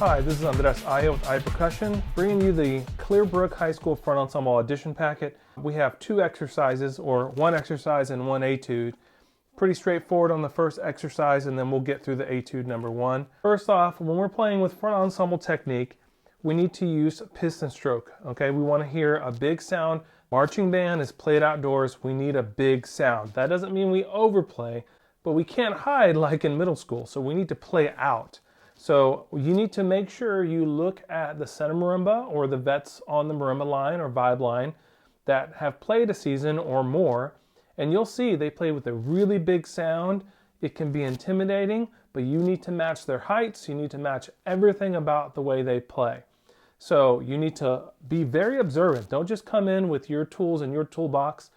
Hi, this is Andres Aya with Aya Percussion, bringing you the Clear Brook High School Front Ensemble Audition Packet. We have two exercises, or one exercise and one etude. Pretty straightforward on the first exercise, and then we'll get through the etude number one. First off, when we're playing with front ensemble technique, we need to use piston stroke, okay? We want to hear a big sound. Marching band is played outdoors. We need a big sound. That doesn't mean we overplay, but we can't hide like in middle school, so we need to play out. So you need to make sure you look at the center marimba or the vets on the marimba line or vibe line that have played a season or more, and you'll see they play with a really big sound. It can be intimidating, but you need to match their heights. You need to match everything about the way they play. So you need to be very observant. Don't just come in with your tools and your toolbox.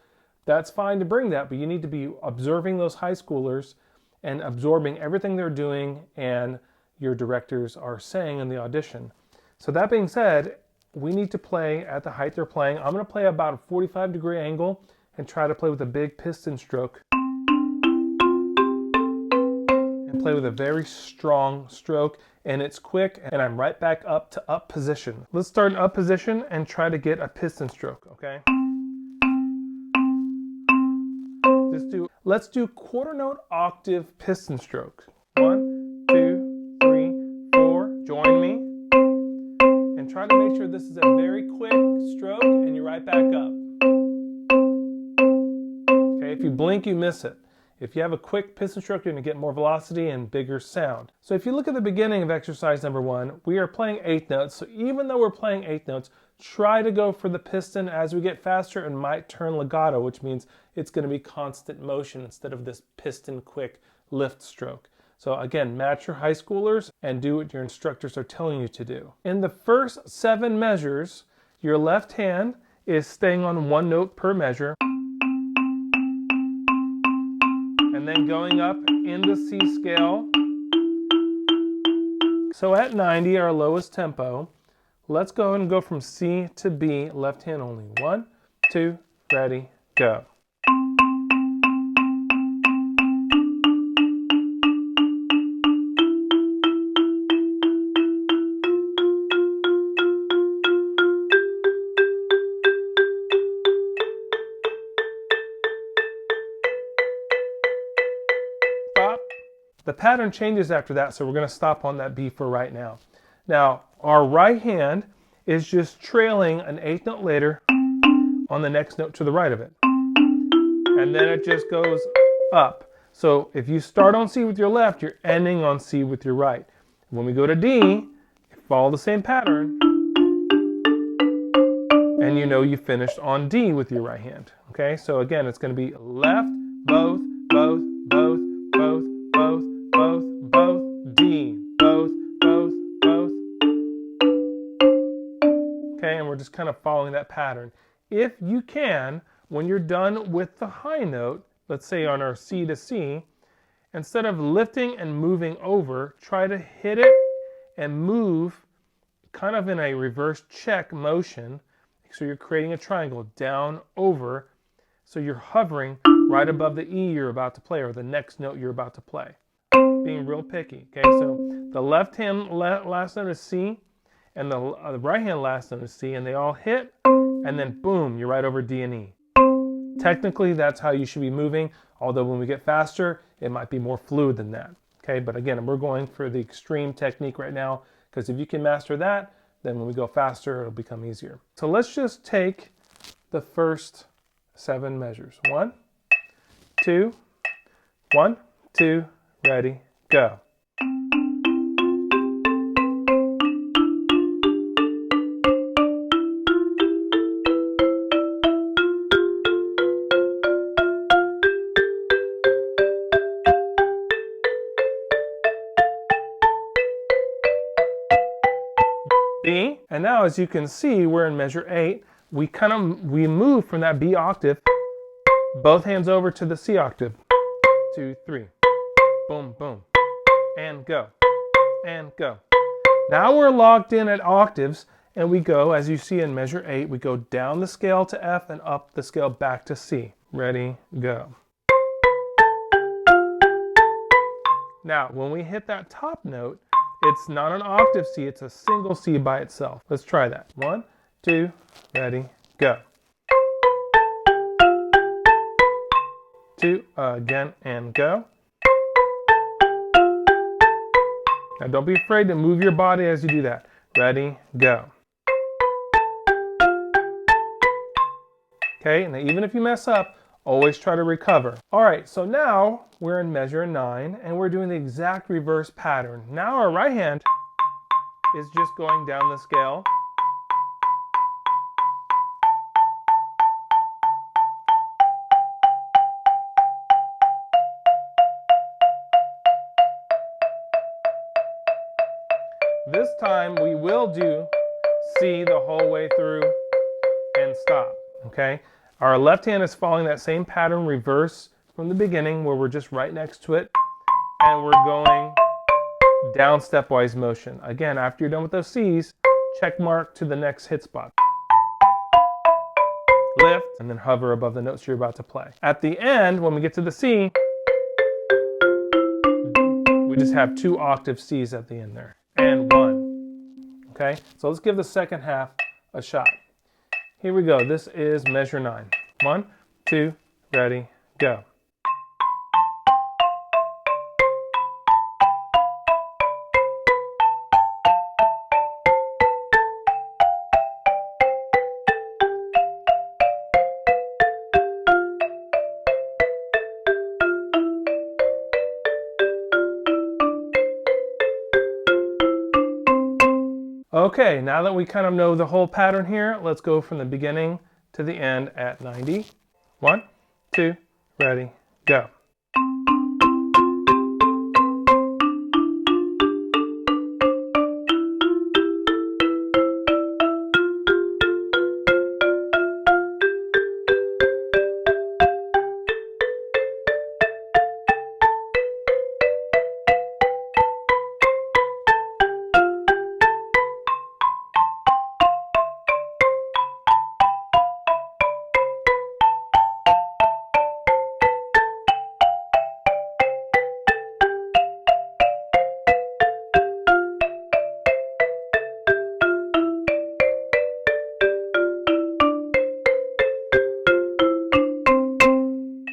That's fine to bring that, but you need to be observing those high schoolers and absorbing everything they're doing and your directors are saying in the audition. So that being said, we need to play at the height they're playing. I'm going to play about a 45-degree angle and try to play with a big piston stroke. And play with a very strong stroke, and it's quick, and I'm right back up to up position. Let's start in up position and try to get a piston stroke, okay? Let's do quarter note octave piston stroke. 1, 2, 3, 4. Join me. And try to make sure this is a very quick stroke and you're right back up. Okay, if you blink, you miss it. If you have a quick piston stroke, you're going to get more velocity and bigger sound. So if you look at the beginning of exercise number one, we are playing 8 notes. So even though we're playing 8 notes, try to go for the piston. As we get faster, it might turn legato, which means it's going to be constant motion instead of this piston quick lift stroke. So again, match your high schoolers and do what your instructors are telling you to do. In the first 7 measures, your left hand is staying on 1 note per measure, and then going up in the C scale. So at 90, our lowest tempo, let's go and go from C to B, left hand only. 1, 2, ready, go. Stop. The pattern changes after that, so we're going to stop on that B for right now. Now, our right hand is just trailing an 8th note later on the next note to the right of it. And then it just goes up. So if you start on C with your left, you're ending on C with your right. When we go to D, follow the same pattern, and you know you finished on D with your right hand. Okay, so again, it's going to be left, both, both, both, both, both, both, both, D, both, both, both. Okay, and we're just kind of following that pattern. If you can, when you're done with the high note, let's say on our C to C, instead of lifting and moving over, try to hit it and move kind of in a reverse check motion. So you're creating a triangle down, over, so you're hovering right above the E you're about to play or the next note you're about to play. Being real picky, okay? So the left hand last note is C, and the right hand last note is C, and they all hit, and then boom, you're right over D and E. Technically, that's how you should be moving, although when we get faster, it might be more fluid than that, okay? But again, we're going for the extreme technique right now, because if you can master that, then when we go faster, it'll become easier. So let's just take the first 7 measures. 1, 2, 1, 2, ready, go. B, and now as you can see, we're in measure 8. We move from that B octave, both hands over to the C octave. 2, 3, boom, boom, and go, and go. Now we're locked in at octaves, and we go, as you see in measure 8, we go down the scale to F and up the scale back to C. Ready, go. Now, when we hit that top note, It's not an octave C, it's a single C by itself. Let's try that. 1, 2, ready, go. 2, again, and go. Now don't be afraid to move your body as you do that. Ready, go. Okay, now even if you mess up, always try to recover. All right, so now we're in measure 9 and we're doing the exact reverse pattern. Now our right hand is just going down the scale. This time we will do C the whole way through and stop, okay? Our left hand is following that same pattern reverse from the beginning where we're just right next to it and we're going down stepwise motion. Again, after you're done with those C's, check mark to the next hit spot. Lift and then hover above the notes you're about to play. At the end, when we get to the C, we just have 2 octave C's at the end there. And 1. Okay, so let's give the second half a shot. Here we go. This is measure 9. 1, 2, ready, go. Okay, now that we kind of know the whole pattern here, let's go from the beginning to the end at 90. 1, 2, ready, go.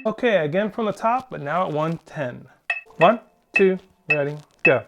Okay, again from the top, but now at 110. 1, 2, ready, go.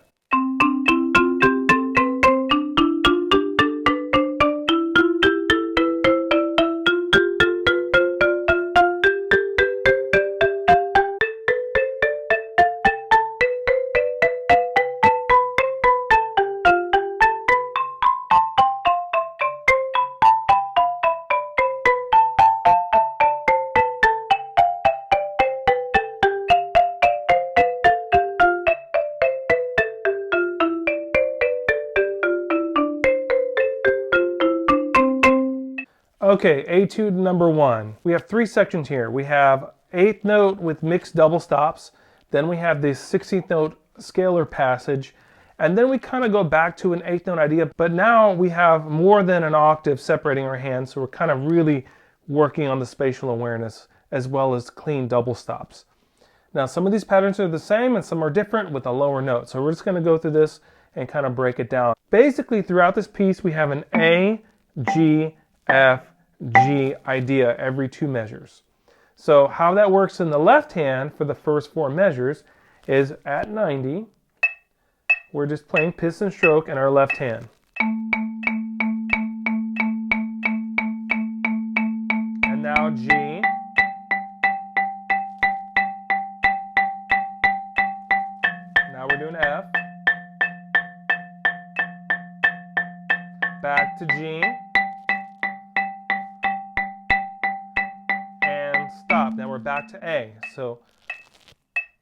Okay, etude number 1. We have 3 sections here. We have 8th note with mixed double stops, then we have the 16th note scalar passage, and then we kind of go back to an 8th note idea, but now we have more than an octave separating our hands, so we're kind of really working on the spatial awareness as well as clean double stops. Now some of these patterns are the same and some are different with a lower note, so we're just going to go through this and kind of break it down. Basically throughout this piece we have an A, G, F, G idea every 2 measures. So how that works in the left hand for the first 4 measures is at 90, we're just playing piston stroke in our left hand. And now G. Now we're doing F. Back to G. Stop. Now we're back to A. So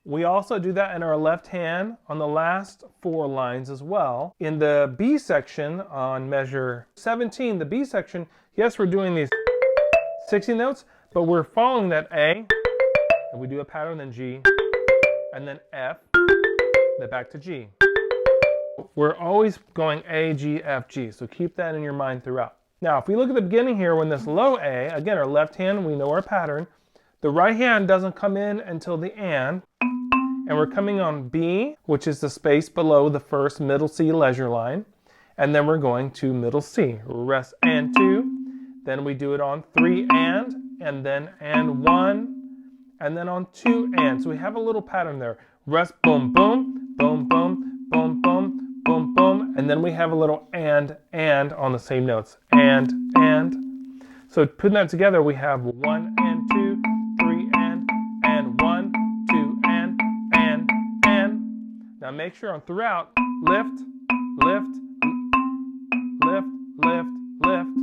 we also do that in our left hand on the last 4 lines as well. In the B section on measure 17, the B section, yes, we're doing these 16 notes, but we're following that A, and we do a pattern, then G, and then F, then back to G. We're always going A, G, F, G, so keep that in your mind throughout. Now, if we look at the beginning here, when this low A, again, our left hand, we know our pattern. The right hand doesn't come in until the and and we're coming on B, which is the space below the first middle C leisure line, and then we're going to middle C, rest and 2, then we do it on 3 and then and 1, and then on 2 and. So we have a little pattern there. Rest, boom, boom, boom, boom, boom, boom, boom, boom, and then we have a little and on the same notes, and. So putting that together, we have 1 and 2, 3 and 1, 2 and. Now make sure on throughout, lift, lift, lift, lift, lift.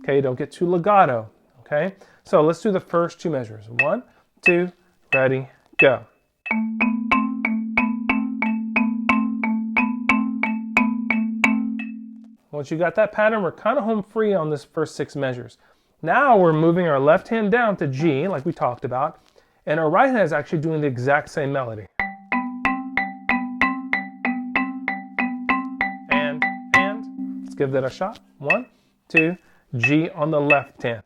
Okay, don't get too legato. Okay, so let's do the first 2 measures. 1, 2, ready, go. Once you got that pattern, we're kind of home free on this first 6 measures. Now we're moving our left hand down to G, like we talked about, and our right hand is actually doing the exact same melody. And, let's give that a shot. 1, 2, G on the left hand.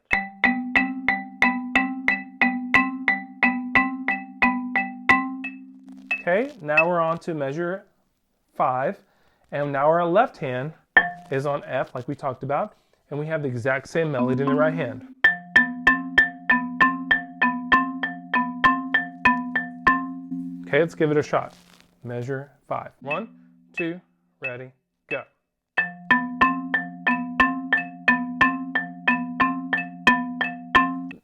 Okay, now we're on to measure 5, and now our left hand is on F, like we talked about, and we have the exact same melody in the right hand. Okay, let's give it a shot. Measure 5. 1, 2, ready, go.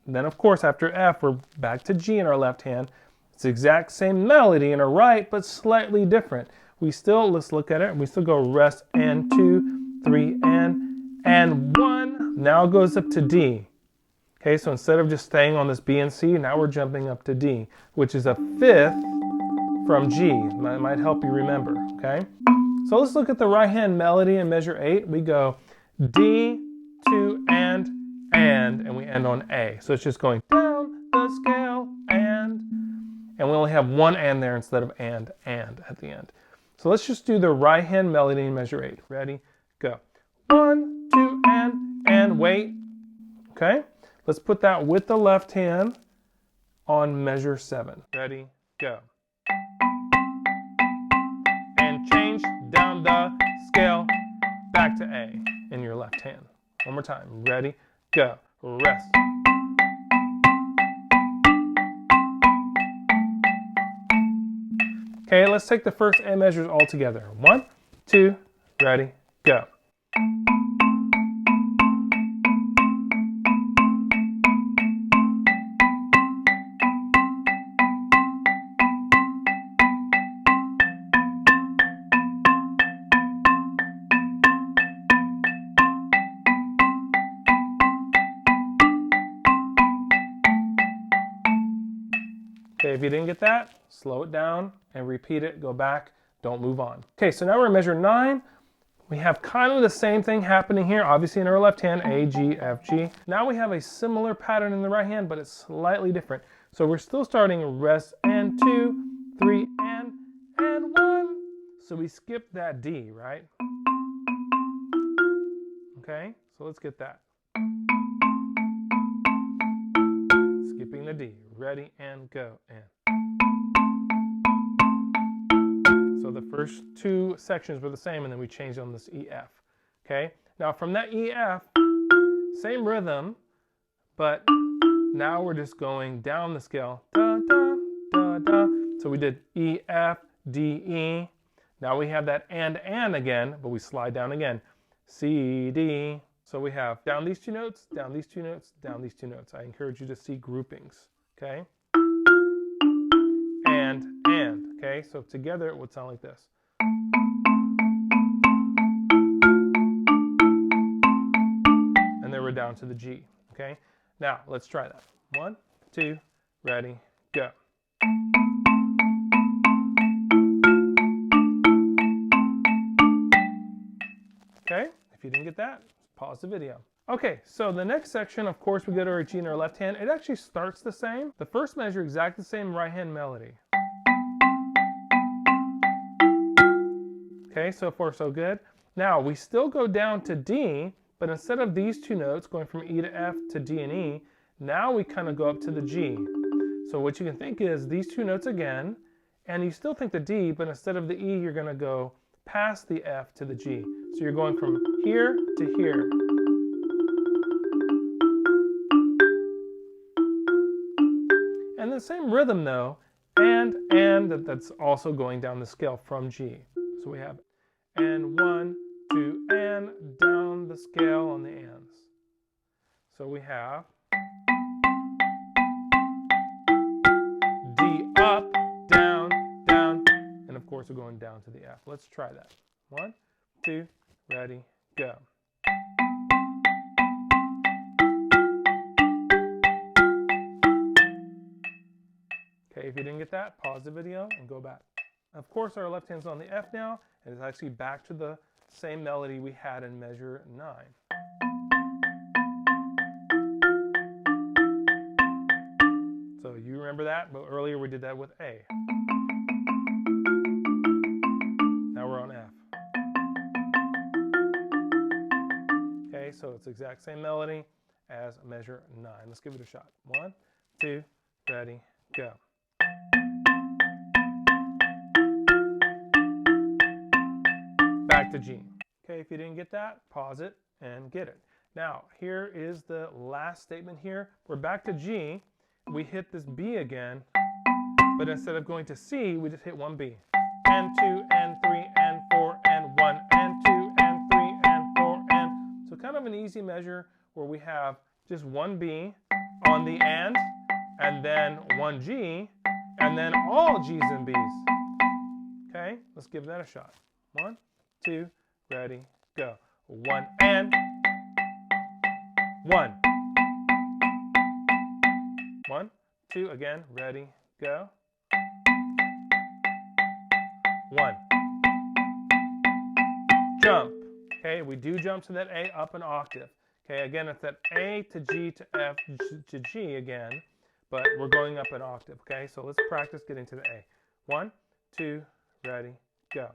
Then, of course, after F, we're back to G in our left hand. It's the exact same melody in our right, but slightly different. Let's look at it, we still go rest and 2, 3 and 1. Now it goes up to D. Okay, so instead of just staying on this B and C, now we're jumping up to D, which is a 5th from G. That might help you remember, okay? So let's look at the right hand melody in measure 8. We go D, 2 and we end on A. So it's just going down the scale and we only have 1 and there instead of and at the end. So let's just do the right hand melody in measure 8. Ready, go. 1, 2 and wait. Okay, let's put that with the left hand on measure 7. Ready, go. And change down the scale back to A in your left hand. One more time. Ready, go. Rest. Okay, let's take the first A measures all together. 1, 2, ready, go. Okay, if you didn't get that, slow it down and repeat it, go back, don't move on. Okay, so now we're in measure 9. We have kind of the same thing happening here, obviously in our left hand, A, G, F, G. Now we have a similar pattern in the right hand, but it's slightly different. So we're still starting rest and 2, 3 and 1. So we skip that D, right? Okay, so let's get that. Skipping the D. Ready and go and. So the first 2 sections were the same, and then we changed on this E, F. Okay, now from that E, F, same rhythm, but now we're just going down the scale. Da, da, da, da. So we did E, F, D, E. Now we have that and again, but we slide down again. C, D. So we have down these 2 notes, down these 2 notes, down these 2 notes. I encourage you to see groupings. Okay, and, okay, so together it would sound like this. And then we're down to the G, okay? Now, let's try that. 1, 2, ready, go. Okay, if you didn't get that, pause the video. Okay, so the next section, of course, we go to our G in our left hand. It actually starts the same. The first measure, exactly the same right hand melody. Okay, so far so good. Now, we still go down to D, but instead of these 2 notes going from E to F to D and E, now we kind of go up to the G. So what you can think is these 2 notes again, and you still think the D, but instead of the E, you're going to go past the F to the G. So you're going from here to here. And the same rhythm though, and that's also going down the scale from G. So we have and 1, 2, and down the scale on the ands. So we have D up, down, down, and of course we're going down to the F. Let's try that. 1, 2, ready, go. Okay, if you didn't get that, pause the video and go back. Of course, our left hand's on the F now, and it's actually back to the same melody we had in measure 9. So you remember that, but earlier we did that with A. Now we're on F. Okay, so it's the exact same melody as measure 9. Let's give it a shot. 1, 2, ready, go. Back to G. Okay, if you didn't get that, pause it and get it. Now, here is the last statement here. We're back to G. We hit this B again, but instead of going to C, we just hit one B. And 2, and 3, and 4, and 1, and 2, and 3, and 4, and... So kind of an easy measure where we have just one B on the and then one G, and then all G's and B's. Okay, let's give that a shot. 1, 2, ready, go. 1 and 1. 1, 2, again, ready, go. 1. Jump. Okay, we do jump to that A up an octave. Okay, again, it's that A to G to F to G again, but we're going up an octave. Okay, so let's practice getting to the A. 1, 2, ready, go.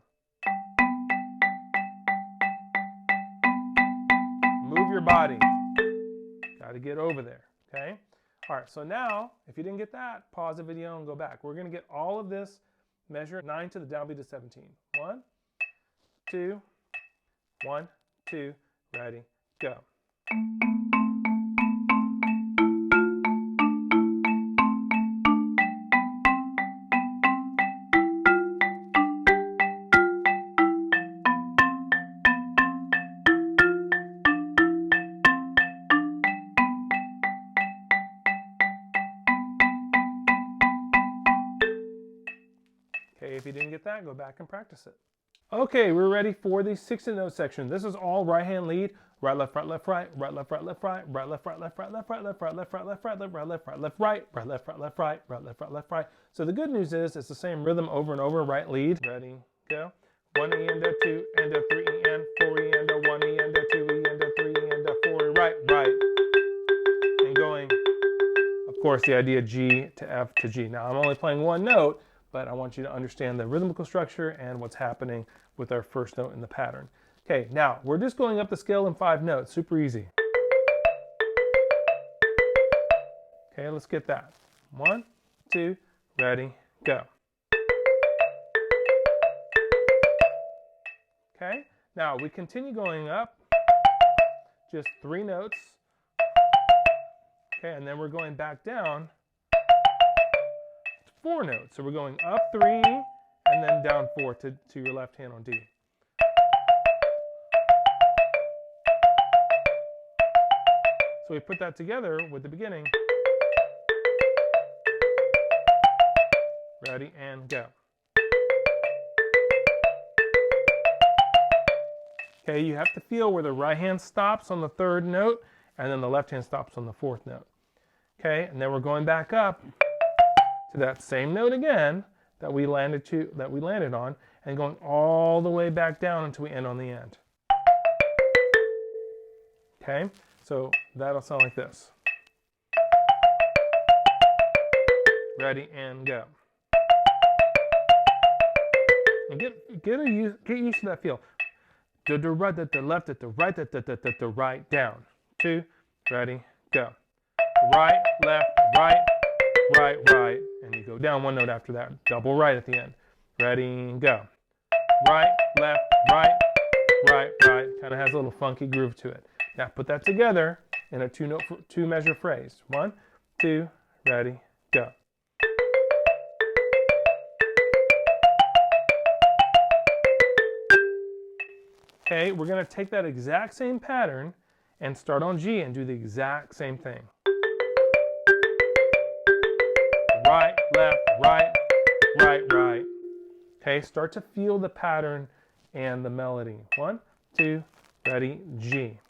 Move your body. Got to get over there, okay? All right, so now, if you didn't get that, pause the video and go back. We're going to get all of this measure 9 to the downbeat of 17. 1, 2, 1, 2, ready, go. Okay, if you didn't get that, go back and practice it. Okay, we're ready for the 6th note section. This is all right hand lead. Right, left, right, left, right, right, left, right, left, right, right, left, right, left, right, left, right, left, right, left, right, left, right, left, right, left, right, left, right, right, left, right, left, right, right, left, right, left, right. So the good news is it's the same rhythm over and over, right lead. Ready, go. 1 E and a 2 and a 3 E and 4 E and a 1 E and a 2 E and a 3 E and a 4 E, right, right. And going, of course, the idea G to F to G. Now I'm only playing one note, but I want you to understand the rhythmical structure and what's happening with our first note in the pattern. Okay, now we're just going up the scale in 5 notes, super easy. Okay, let's get that. 1, 2, ready, go. Okay, now we continue going up, just 3 notes. Okay, and then we're going back down 4 notes. So we're going up 3 and then down 4 to your left hand on D. So we put that together with the beginning. Ready and go. Okay, you have to feel where the right hand stops on the 3rd note and then the left hand stops on the 4th note. Okay, and then we're going back up to that same note again that we landed on, and going all the way back down until we end on the end. Okay, so that'll sound like this. Ready and go. And get used to that feel. The right, the left, the right, the right, down. 2, ready, go. Right, left, right, right, right, and you go down one note after that. Double right at the end. Ready, go. Right, left, right, right, right. Kind of has a little funky groove to it. Now put that together in a two measure phrase. 1, 2, ready, go. Okay, we're going to take that exact same pattern and start on G and do the exact same thing. Right, left, right, right, right. Okay, start to feel the pattern and the melody. 1, 2, ready, G.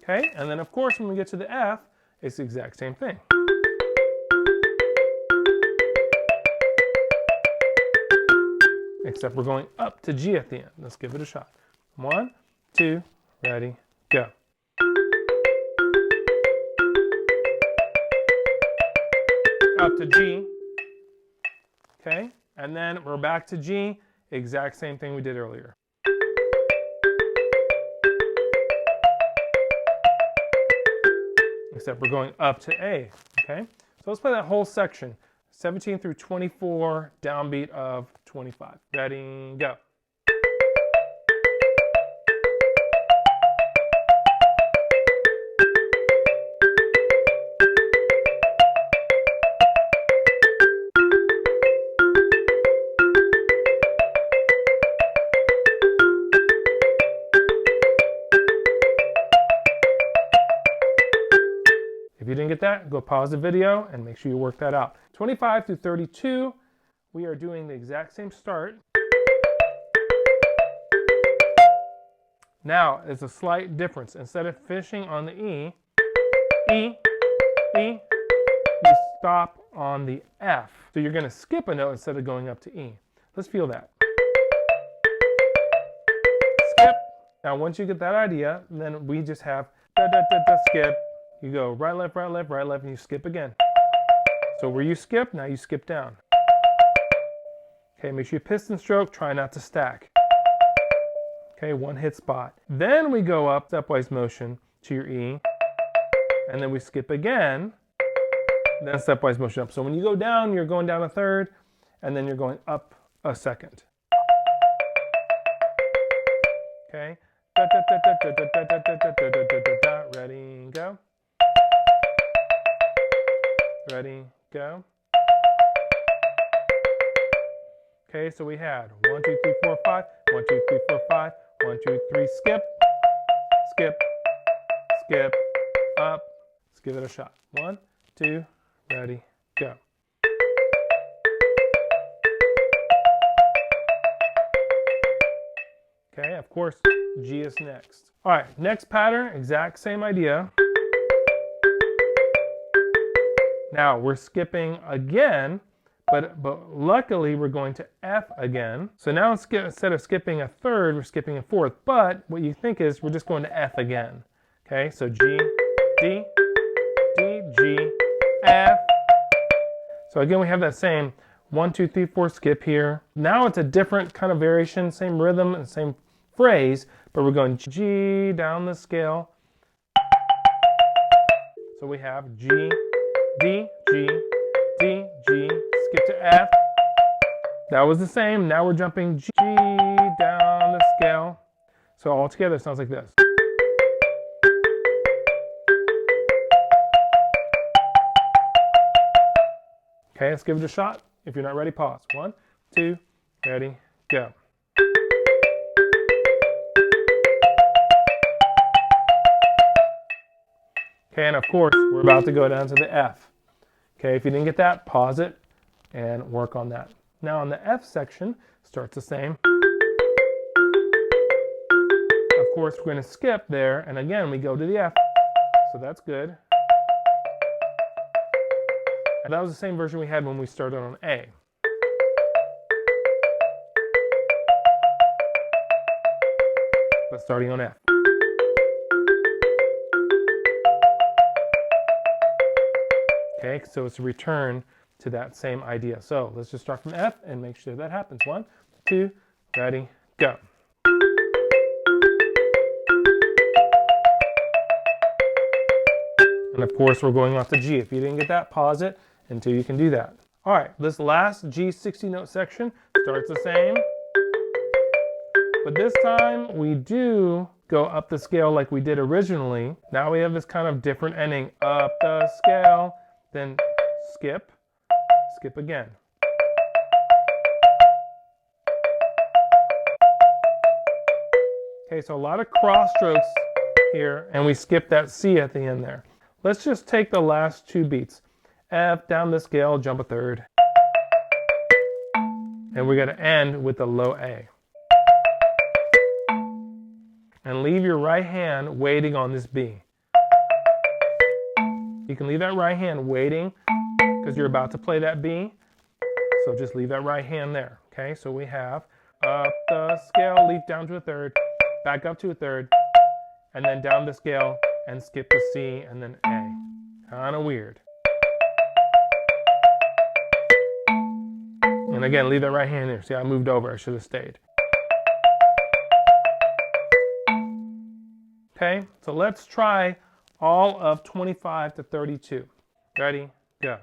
Okay, and then of course when we get to the F, it's the exact same thing. Except we're going up to G at the end. Let's give it a shot. 1, 2, ready, go. Up to G. Okay, and then we're back to G. Exact same thing we did earlier. Except we're going up to A. Okay, so let's play that whole section. 17 through 24, downbeat of 25. Ready, go. If you didn't get that, go pause the video and make sure you work that out. 25 through 32, we are doing the exact same start. Now, there's a slight difference. Instead of finishing on the E, you stop on the F. So you're going to skip a note instead of going up to E. Let's feel that. Skip. Now, once you get that idea, then we just have skip. You go right, left, right, left, right, left, and you skip again. So where you skip, now you skip down. Okay, make sure you piston stroke, try not to stack. Okay, one hit spot. Then we go up stepwise motion to your E, and then we skip again, then stepwise motion up. So when you go down, you're going down a third, and then you're going up a second. Okay, ready, go. Ready, go. Okay, so we had 1, 2, 3, 4, 5. 1, 2, 3, 4, 5. 1, 2, 3, skip, skip, skip, up. Let's give it a shot. 1, 2, ready, go. Okay, of course, G is next. All right, next pattern, exact same idea. Now we're skipping again, but luckily we're going to F again. So now instead of skipping a third, we're skipping a fourth. But what you think is we're just going to F again. Okay, so G, D, D, G, F. So again, we have that same 1, 2, 3, 4 skip here. Now it's a different kind of variation, same rhythm and same phrase, but we're going G down the scale. So we have G, D, G, D, G, skip to F. That was the same. Now we're jumping G down the scale. So all together it sounds like this. Okay, let's give it a shot. If you're not ready, pause. 1, 2, ready, go. Okay, and of course, we're about to go down to the F. Okay, if you didn't get that, pause it and work on that. Now on the F section, starts the same. Of course, we're going to skip there, and again, we go to the F. So that's good. And that was the same version we had when we started on A. But starting on F. Okay, so it's a return to that same idea. So let's just start from F and make sure that happens. 1, 2, ready, go. And of course, we're going off the G. If you didn't get that, pause it until you can do that. All right, this last G 60 note section starts the same. But this time we do go up the scale like we did originally. Now we have this kind of different ending. Up the scale, then skip, skip again. Okay, so a lot of cross strokes here, and we skip that C at the end there. Let's just take the last two beats. F, down the scale, jump a third. And we're going to end with the low A. And leave your right hand waiting on this B. You can leave that right hand waiting because you're about to play that B. So just leave that right hand there. Okay, so we have up the scale, leap down to a third, back up to a third, and then down the scale and skip the C and then A. Kind of weird. And again, leave that right hand there. See, I moved over. I should have stayed. Okay, so let's try all of 25 to 32. Ready? Go.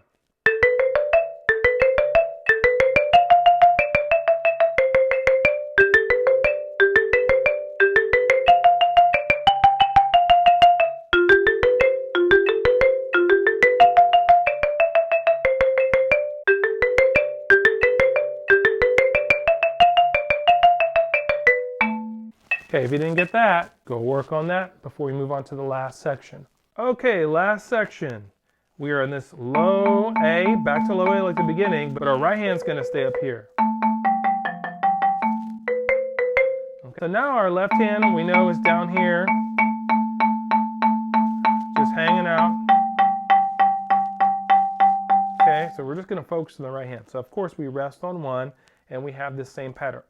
Okay, if you didn't get that, go work on that before we move on to the last section. Okay, last section. We are in this low A, back to low A like the beginning, but our right hand's gonna stay up here. Okay, so now our left hand, we know, is down here, just hanging out. Okay, so we're just gonna focus on the right hand. So of course we rest on one, and we have this same pattern.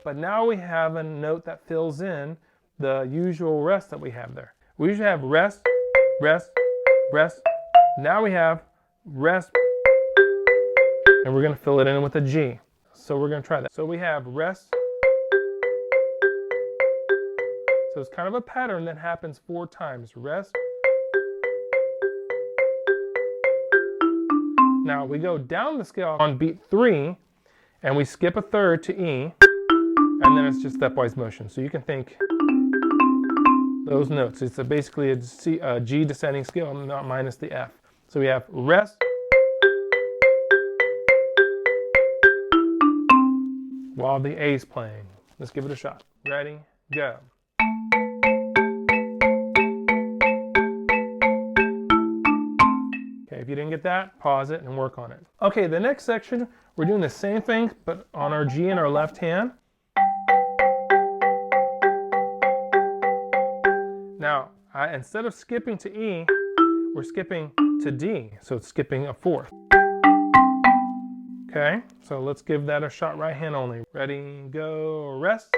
But now we have a note that fills in the usual rest that we have there. We usually have rest, rest, rest. Now we have rest, and we're going to fill it in with a G. So we're going to try that. So we have rest. So it's kind of a pattern that happens 4 times. Rest. Now we go down the scale on beat 3, and we skip a third to E. And then it's just stepwise motion. So you can think those notes. It's basically a G descending scale, not minus the F. So we have rest, while the A's playing. Let's give it a shot. Ready, go. Okay, if you didn't get that, pause it and work on it. Okay, the next section, we're doing the same thing, but on our G in our left hand. Now, instead of skipping to E, we're skipping to D, so it's skipping a fourth. Okay, so let's give that a shot, right hand only. Ready, go, rest.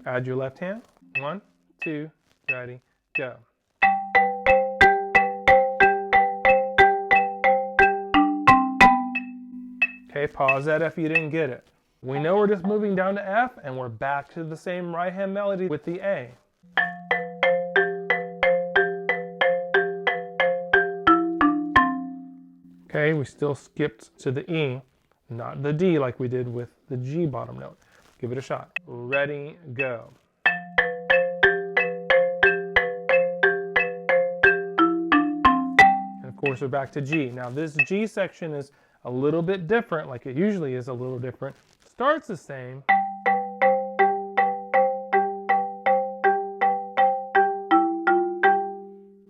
Add your left hand. 1, 2, ready, go. Okay, pause that if you didn't get it. We know we're just moving down to F, and we're back to the same right hand melody with the A. Okay, we still skipped to the E, not the D like we did with the G bottom note. Give it a shot. Ready, go. And of course we're back to G. Now this G section is a little bit different, like it usually is a little different. Starts the same.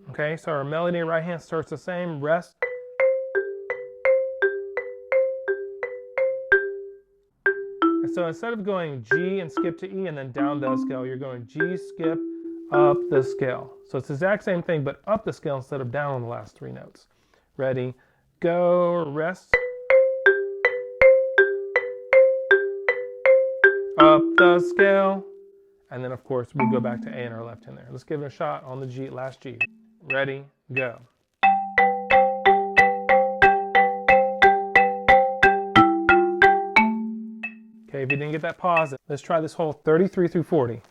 Okay, so our melody right hand starts the same, rest. And so instead of going G and skip to E and then down the scale, you're going G, skip, up the scale. So it's the exact same thing, but up the scale instead of down on the last 3 notes. Ready, go, rest. Up the scale, and then of course we go back to A in our left hand there. Let's give it a shot on the G, last G. Ready, go. Okay, if you didn't get that, pause it. Let's try this whole 33 through 40.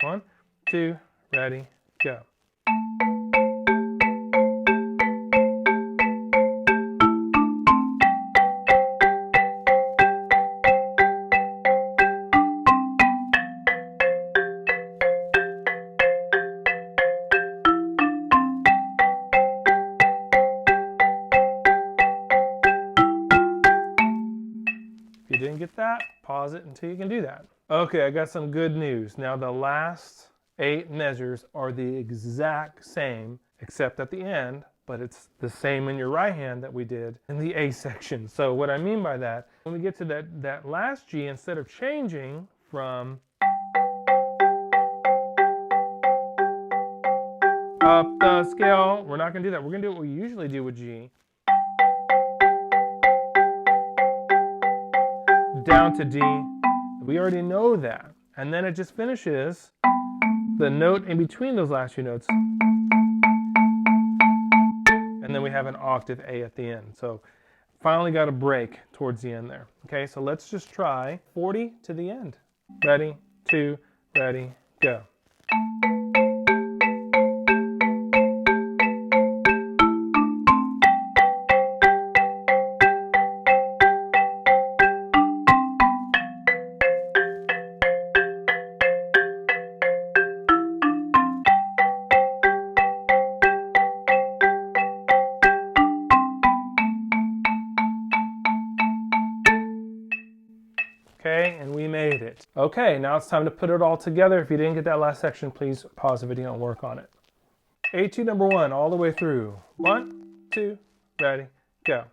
1, 2, ready, go. If you didn't get that, pause it until you can do that. Okay, I got some good news. Now the last 8 measures are the exact same, except at the end, but it's the same in your right hand that we did in the A section. So what I mean by that, when we get to that last G, instead of changing from up the scale, we're not gonna do that. We're gonna do what we usually do with G. Down to D. We already know that. And then it just finishes the note in between those last 2 notes. And then we have an octave A at the end. So finally got a break towards the end there. Okay, so let's just try 40 to the end. Ready, 2, ready, go. Okay, and we made it. Okay, now it's time to put it all together. If you didn't get that last section, please pause the video and work on it. Etude number 1, all the way through. 1, 2, ready, go.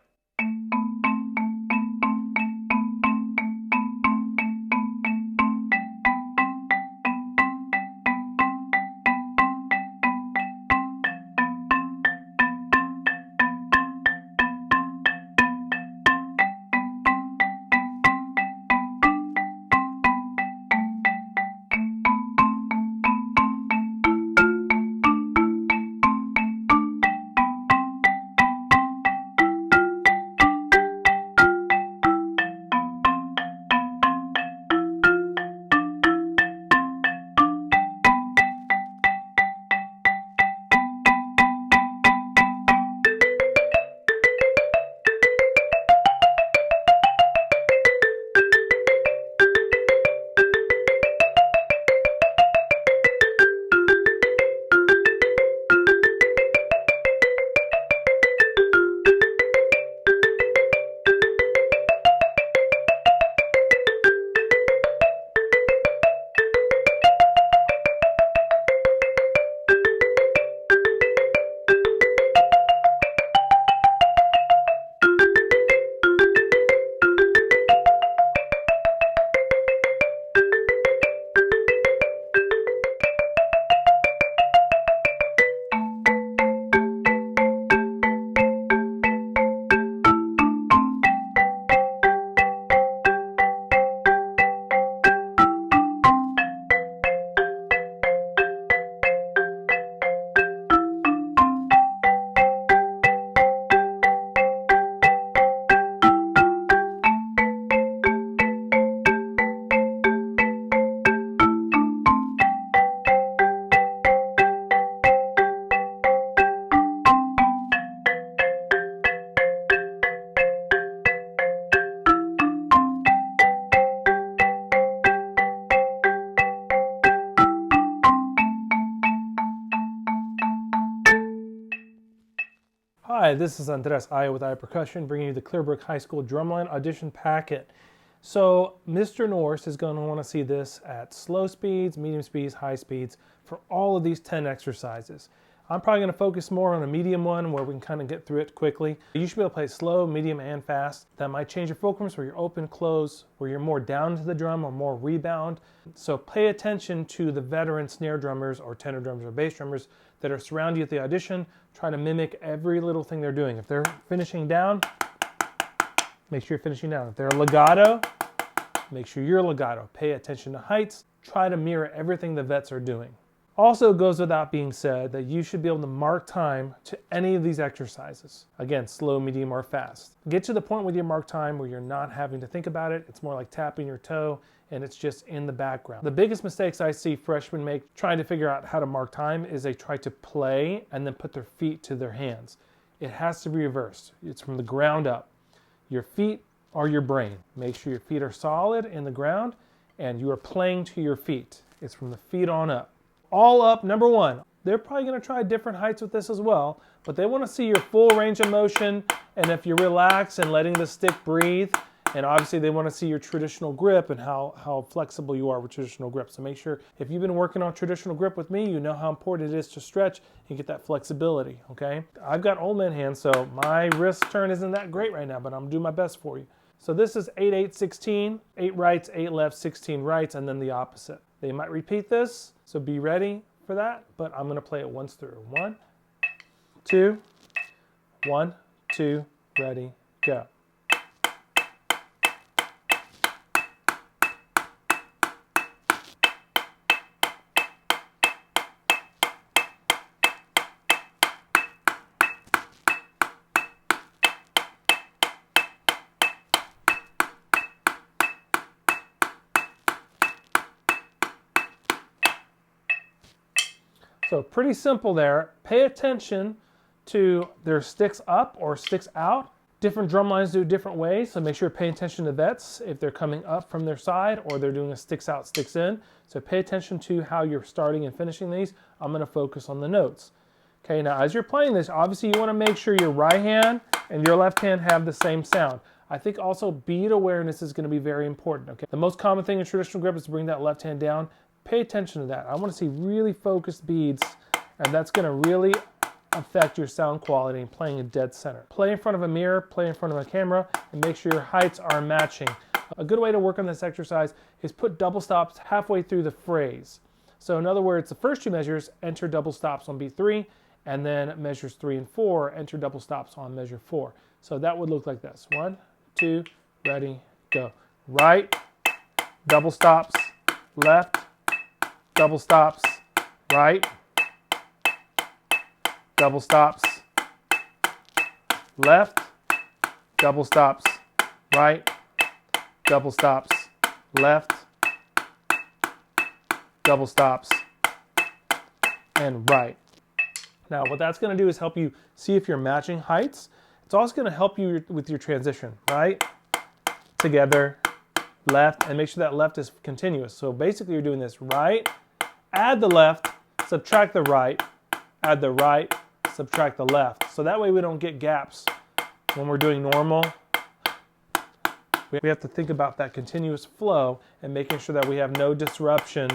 Hi, this is Andres Aya with Aya Percussion, bringing you the Clearbrook High School Drumline Audition Packet. So Mr. Norse is going to want to see this at slow speeds, medium speeds, high speeds for all of these 10 exercises. I'm probably going to focus more on a medium one where we can kind of get through it quickly. You should be able to play slow, medium, and fast. That might change your fulcrums where you're open, close, where you're more down to the drum or more rebound. So pay attention to the veteran snare drummers or tenor drummers or bass drummers that are surrounding you at the audition. Try to mimic every little thing they're doing. If they're finishing down, make sure you're finishing down. If they're legato, make sure you're legato. Pay attention to heights. Try to mirror everything the vets are doing. Also goes without being said that you should be able to mark time to any of these exercises. Again, slow, medium, or fast. Get to the point with your mark time where you're not having to think about it. It's more like tapping your toe and it's just in the background. The biggest mistakes I see freshmen make trying to figure out how to mark time is they try to play and then put their feet to their hands. It has to be reversed. It's from the ground up. Your feet are your brain. Make sure your feet are solid in the ground and you are playing to your feet. It's from the feet on up. All up, number one. They're probably going to try different heights with this as well, but they want to see your full range of motion, and if you're relaxed and letting the stick breathe, and obviously they want to see your traditional grip and how flexible you are with traditional grip. So make sure, if you've been working on traditional grip with me, you know how important it is to stretch and get that flexibility, okay? I've got old man hands, so my wrist turn isn't that great right now, but I'm doing my best for you. So this is 8, 8, 16, 8 rights, 8 lefts, 16 rights, and then the opposite. They might repeat this, so be ready for that, but I'm going to play it once through. 1, 2, 1, 2, ready, go. So pretty simple there. Pay attention to their sticks up or sticks out. Different drum lines do it different ways, so make sure you're paying attention to vets if they're coming up from their side or they're doing a sticks out, sticks in. So pay attention to how you're starting and finishing these. I'm going to focus on the notes. Okay, now as you're playing this, obviously you want to make sure your right hand and your left hand have the same sound. I think also beat awareness is going to be very important. Okay, the most common thing in traditional grip is to bring that left hand down. Pay attention to that. I want to see really focused beads, and that's going to really affect your sound quality and playing in dead center. Play in front of a mirror, play in front of a camera, and make sure your heights are matching. A good way to work on this exercise is put double stops halfway through the phrase. So in other words, the first two measures, enter double stops on beat 3, and then measures 3 and 4, enter double stops on measure 4. So that would look like this. 1, 2, ready, go. Right, double stops, left, double stops, right, double stops, left, double stops, right, double stops, left, double stops, and right. Now what that's going to do is help you see if you're matching heights. It's also going to help you with your transition, right, together, left, and make sure that left is continuous. So basically you're doing this right, add the left, subtract the right, add the right, subtract the left. So that way we don't get gaps when we're doing normal. We have to think about that continuous flow and making sure that we have no disruption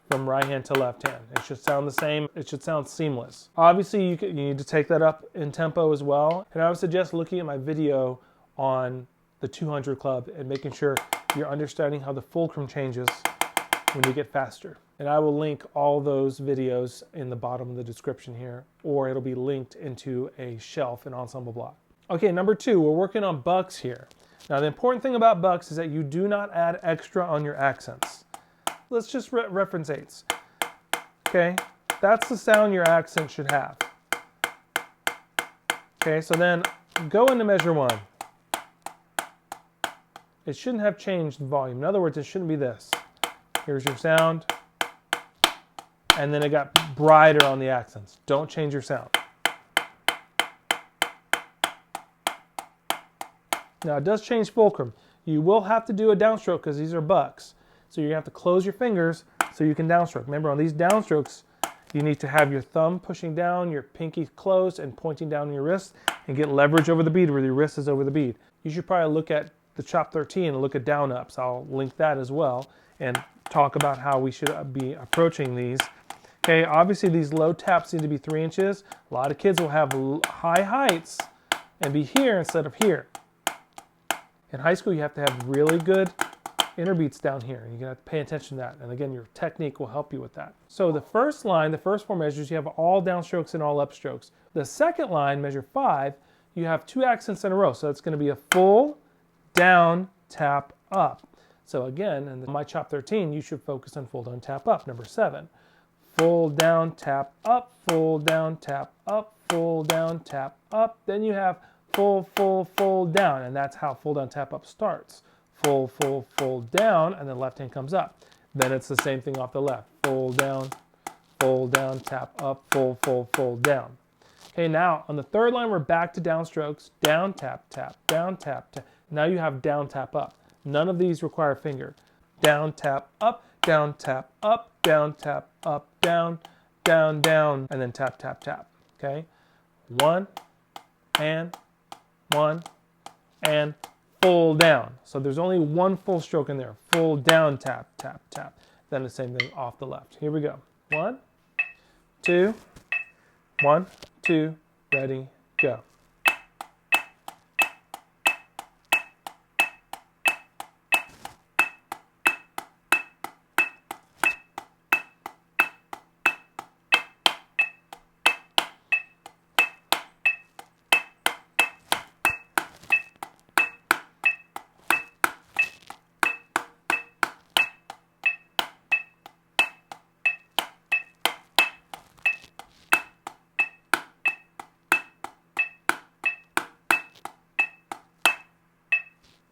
from right hand to left hand. It should sound the same. It should sound seamless. Obviously you need to take that up in tempo as well. And I would suggest looking at my video on the 200 club and making sure you're understanding how the fulcrum changes when you get faster. And I will link all those videos in the bottom of the description here, or it'll be linked into a shelf in Ensemble Block. Okay, number 2, we're working on bucks here. Now the important thing about bucks is that you do not add extra on your accents. Let's just reference 8s. Okay, that's the sound your accent should have. Okay, so then go into measure 1. It shouldn't have changed the volume. In other words, it shouldn't be this. Here's your sound. And then it got brighter on the accents. Don't change your sound. Now it does change fulcrum. You will have to do a downstroke because these are bucks. So you're going to have to close your fingers so you can downstroke. Remember, on these downstrokes, you need to have your thumb pushing down, your pinky closed and pointing down your wrist, and get leverage over the bead where your wrist is over the bead. You should probably look at the Chop 13 and look at down ups. I'll link that as well and talk about how we should be approaching these. Okay, obviously these low taps need to be 3 inches. A lot of kids will have high heights and be here instead of here. In high school, you have to have really good interbeats down here. You're gonna have to pay attention to that. And again, your technique will help you with that. So the first line, the first 4 measures, you have all downstrokes and all upstrokes. The second line, measure 5, you have 2 accents in a row. So it's gonna be a full, down, tap, up. So again, in my Chop 13, you should focus on full, down, tap, up. Number 7, full down, tap up, full down, tap up, full down, tap up. Then you have full, full, full down, and that's how full down, tap up starts. Full, full, full down, and the left hand comes up. Then it's the same thing off the left. Full down, tap up, full, full, full down. Okay, now on the third line, we're back to downstrokes. Down, tap, tap, down, tap, tap. Now you have down, tap, up. None of these require finger. Down, tap, up, down, tap, up, down, tap, up, down, down, down, and then tap, tap, tap. Okay? One, and full down. So there's only one full stroke in there. Full down, tap, tap, tap. Then the same thing off the left. Here we go. 1, 2, 1, 2, ready, go.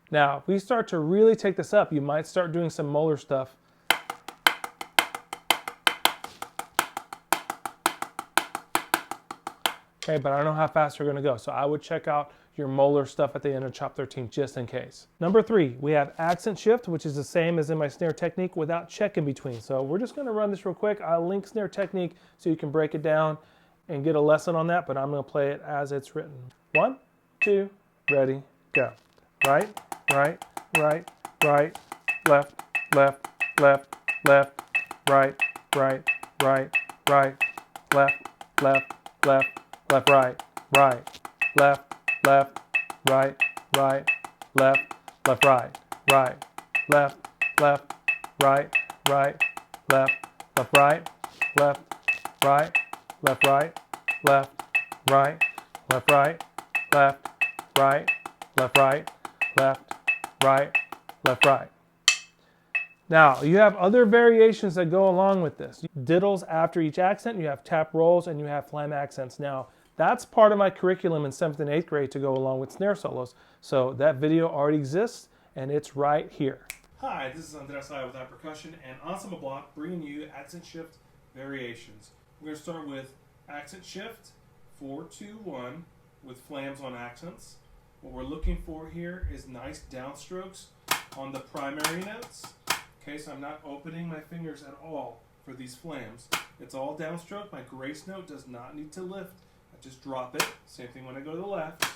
Now, if we start to really take this up, you might start doing some molar stuff. Okay, but I don't know how fast you're going to go, so I would check out your molar stuff at the end of chop 13 just in case. Number 3, we have accent shift, which is the same as in my snare technique without check in between. So we're just going to run this real quick. I'll link snare technique so you can break it down and get a lesson on that, but I'm going to play it as it's written. 1, 2, ready, go. Right, right, right, right, left, left, left, left, right, right, right, right, left, left, left, left, right, right, left, left, right, right, left, left, right, right, left, left, right, right, left, left, right, left, right, left, right, left, right, left, right, left, right, left, right, left, right, left, right. Now, you have other variations that go along with this. Diddles after each accent, you have tap rolls, and you have flam accents. Now, that's part of my curriculum in 7th and 8th grade to go along with snare solos. So that video already exists, and it's right here. Hi, this is Andres with Percussion and Ensemble Block, bringing you accent shift variations. We're going to start with accent shift, 4-2-1, with flams on accents. What we're looking for here is nice downstrokes on the primary notes. Okay, so I'm not opening my fingers at all for these flams. It's all downstroke. My grace note does not need to lift. I just drop it. Same thing when I go to the left.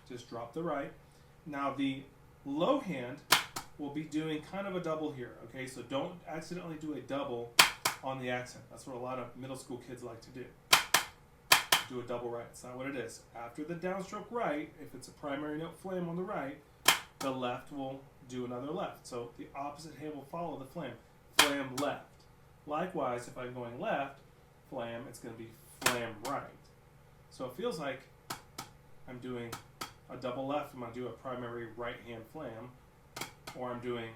Just drop the right. Now the low hand will be doing kind of a double here. Okay, so don't accidentally do a double on the accent. That's what a lot of middle school kids like to do. Do a double right. It's not what it is. After the downstroke right, if it's a primary note flam on the right, the left will do another left. So the opposite hand will follow the flam. Flam left. Likewise, if I'm going left, flam, it's going to be flam right. So it feels like I'm doing a double left. I'm going to do a primary right hand flam, or I'm doing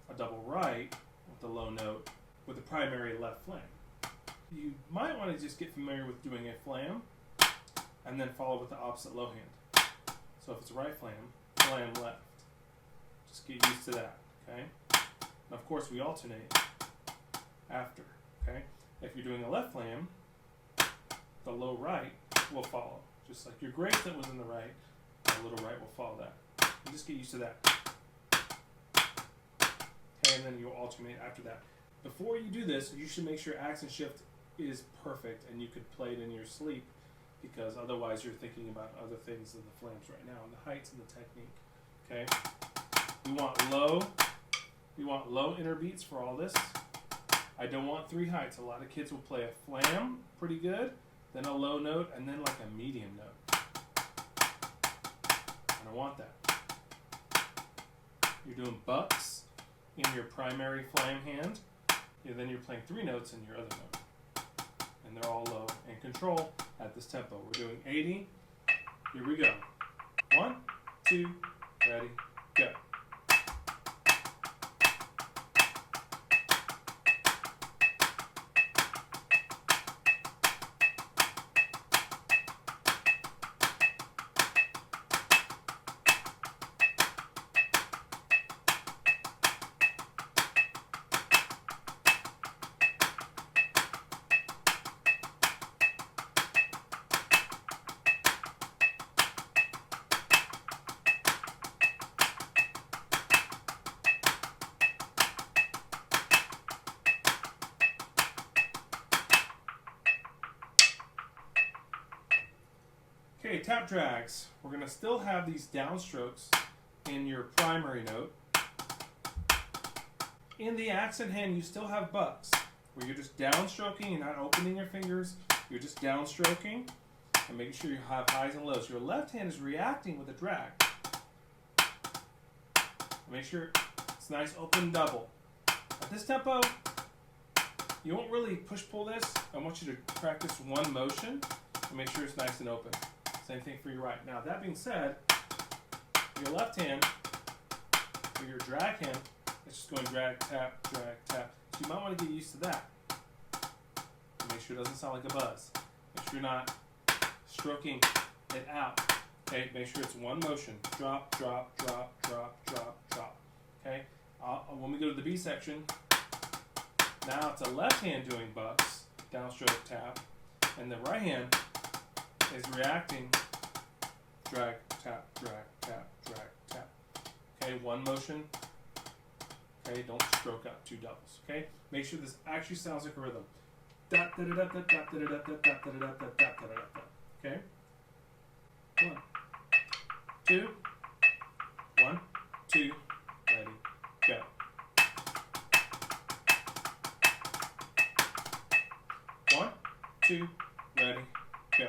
a double right with the low note with the primary left flam. You might want to just get familiar with doing a flam and then follow with the opposite low hand. So if it's right flam, flam left. Just get used to that, okay? And of course we alternate after, okay? If you're doing a left flam, the low right will follow. Just like your grace that was in the right, the little right will follow that. And just get used to that. Okay, and then you'll alternate after that. Before you do this, you should make sure accent shift is perfect and you could play it in your sleep, because otherwise you're thinking about other things than the flams right now, and the heights and the technique. Okay? We want low inner beats for all this. I don't want 3 heights. A lot of kids will play a flam pretty good, then a low note, and then like a medium note. I don't want that. You're doing bucks in your primary flam hand, and then you're playing 3 notes in your other note. And they're all low and control at this tempo. We're doing 80. Here we go. 1, 2, ready, go. Okay, tap drags. We're going to still have these downstrokes in your primary note. In the accent hand, you still have bucks, where you're just downstroking, you're not opening your fingers, you're just downstroking and making sure you have highs and lows. Your left hand is reacting with a drag. Make sure it's nice open double. At this tempo, you won't really push-pull this. I want you to practice one motion and make sure it's nice and open. Same thing for your right. Now, that being said, your left hand, or your drag hand, it's just going drag, tap, drag, tap. So you might want to get used to that. Make sure it doesn't sound like a buzz. Make sure you're not stroking it out. Okay, make sure it's one motion. Drop, drop, drop, drop, drop, drop. Okay, when we go to the B section, now it's a left hand doing bucks, downstroke, tap, and the right hand is reacting, drag, tap, drag, tap, drag, tap. Okay, one motion. Okay, don't stroke out two doubles. Okay, make sure this actually sounds like a rhythm. Okay, 1, 2, 1, 2, ready, go. 1, 2, ready, go.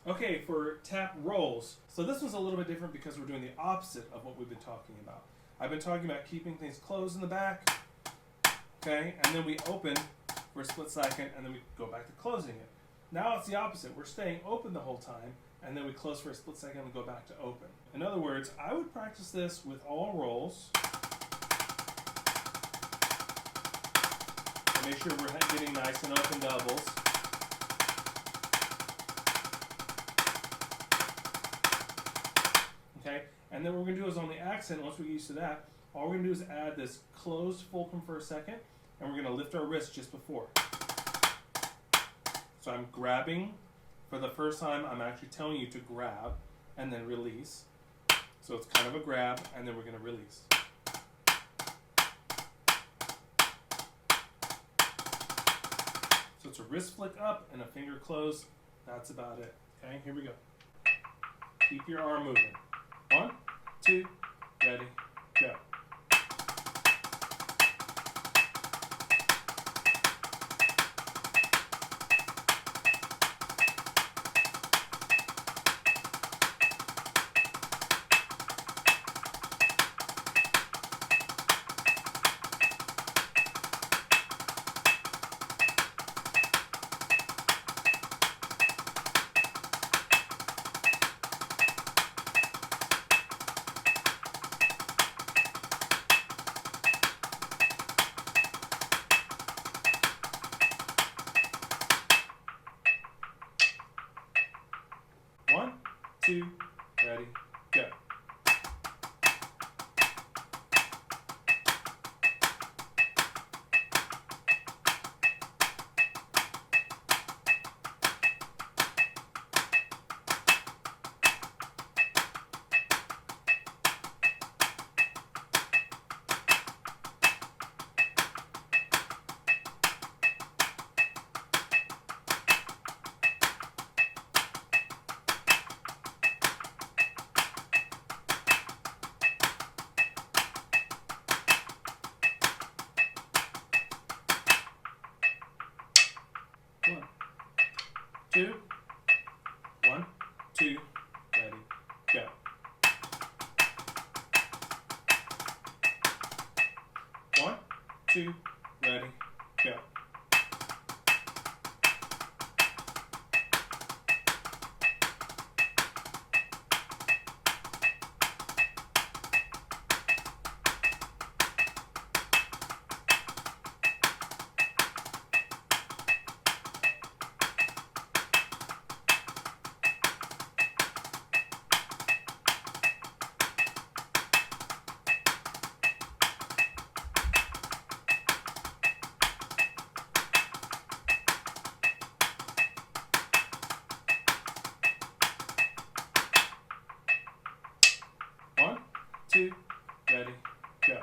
Okay, for tap rolls, so this one's a little bit different because we're doing the opposite of what we've been talking about. I've been talking about keeping things closed in the back, okay, and then we open for a split second, and then we go back to closing it. Now it's the opposite. We're staying open the whole time, and then we close for a split second and go back to open. In other words, I would practice this with all rolls. And make sure we're getting nice and open doubles. Okay, and then what we're going to do is on the accent, once we get used to that, all we're going to do is add this closed fulcrum for a second, and we're going to lift our wrist just before. So I'm grabbing. For the first time, I'm actually telling you to grab and then release. So it's kind of a grab, and then we're going to release. So it's a wrist flick up and a finger close. That's about it. Okay, here we go. Keep your arm moving. 1, 2, ready, go. One, two, ready, go. One, two, 1, 2, ready, go. One, two, ready, go. 2, ready, go.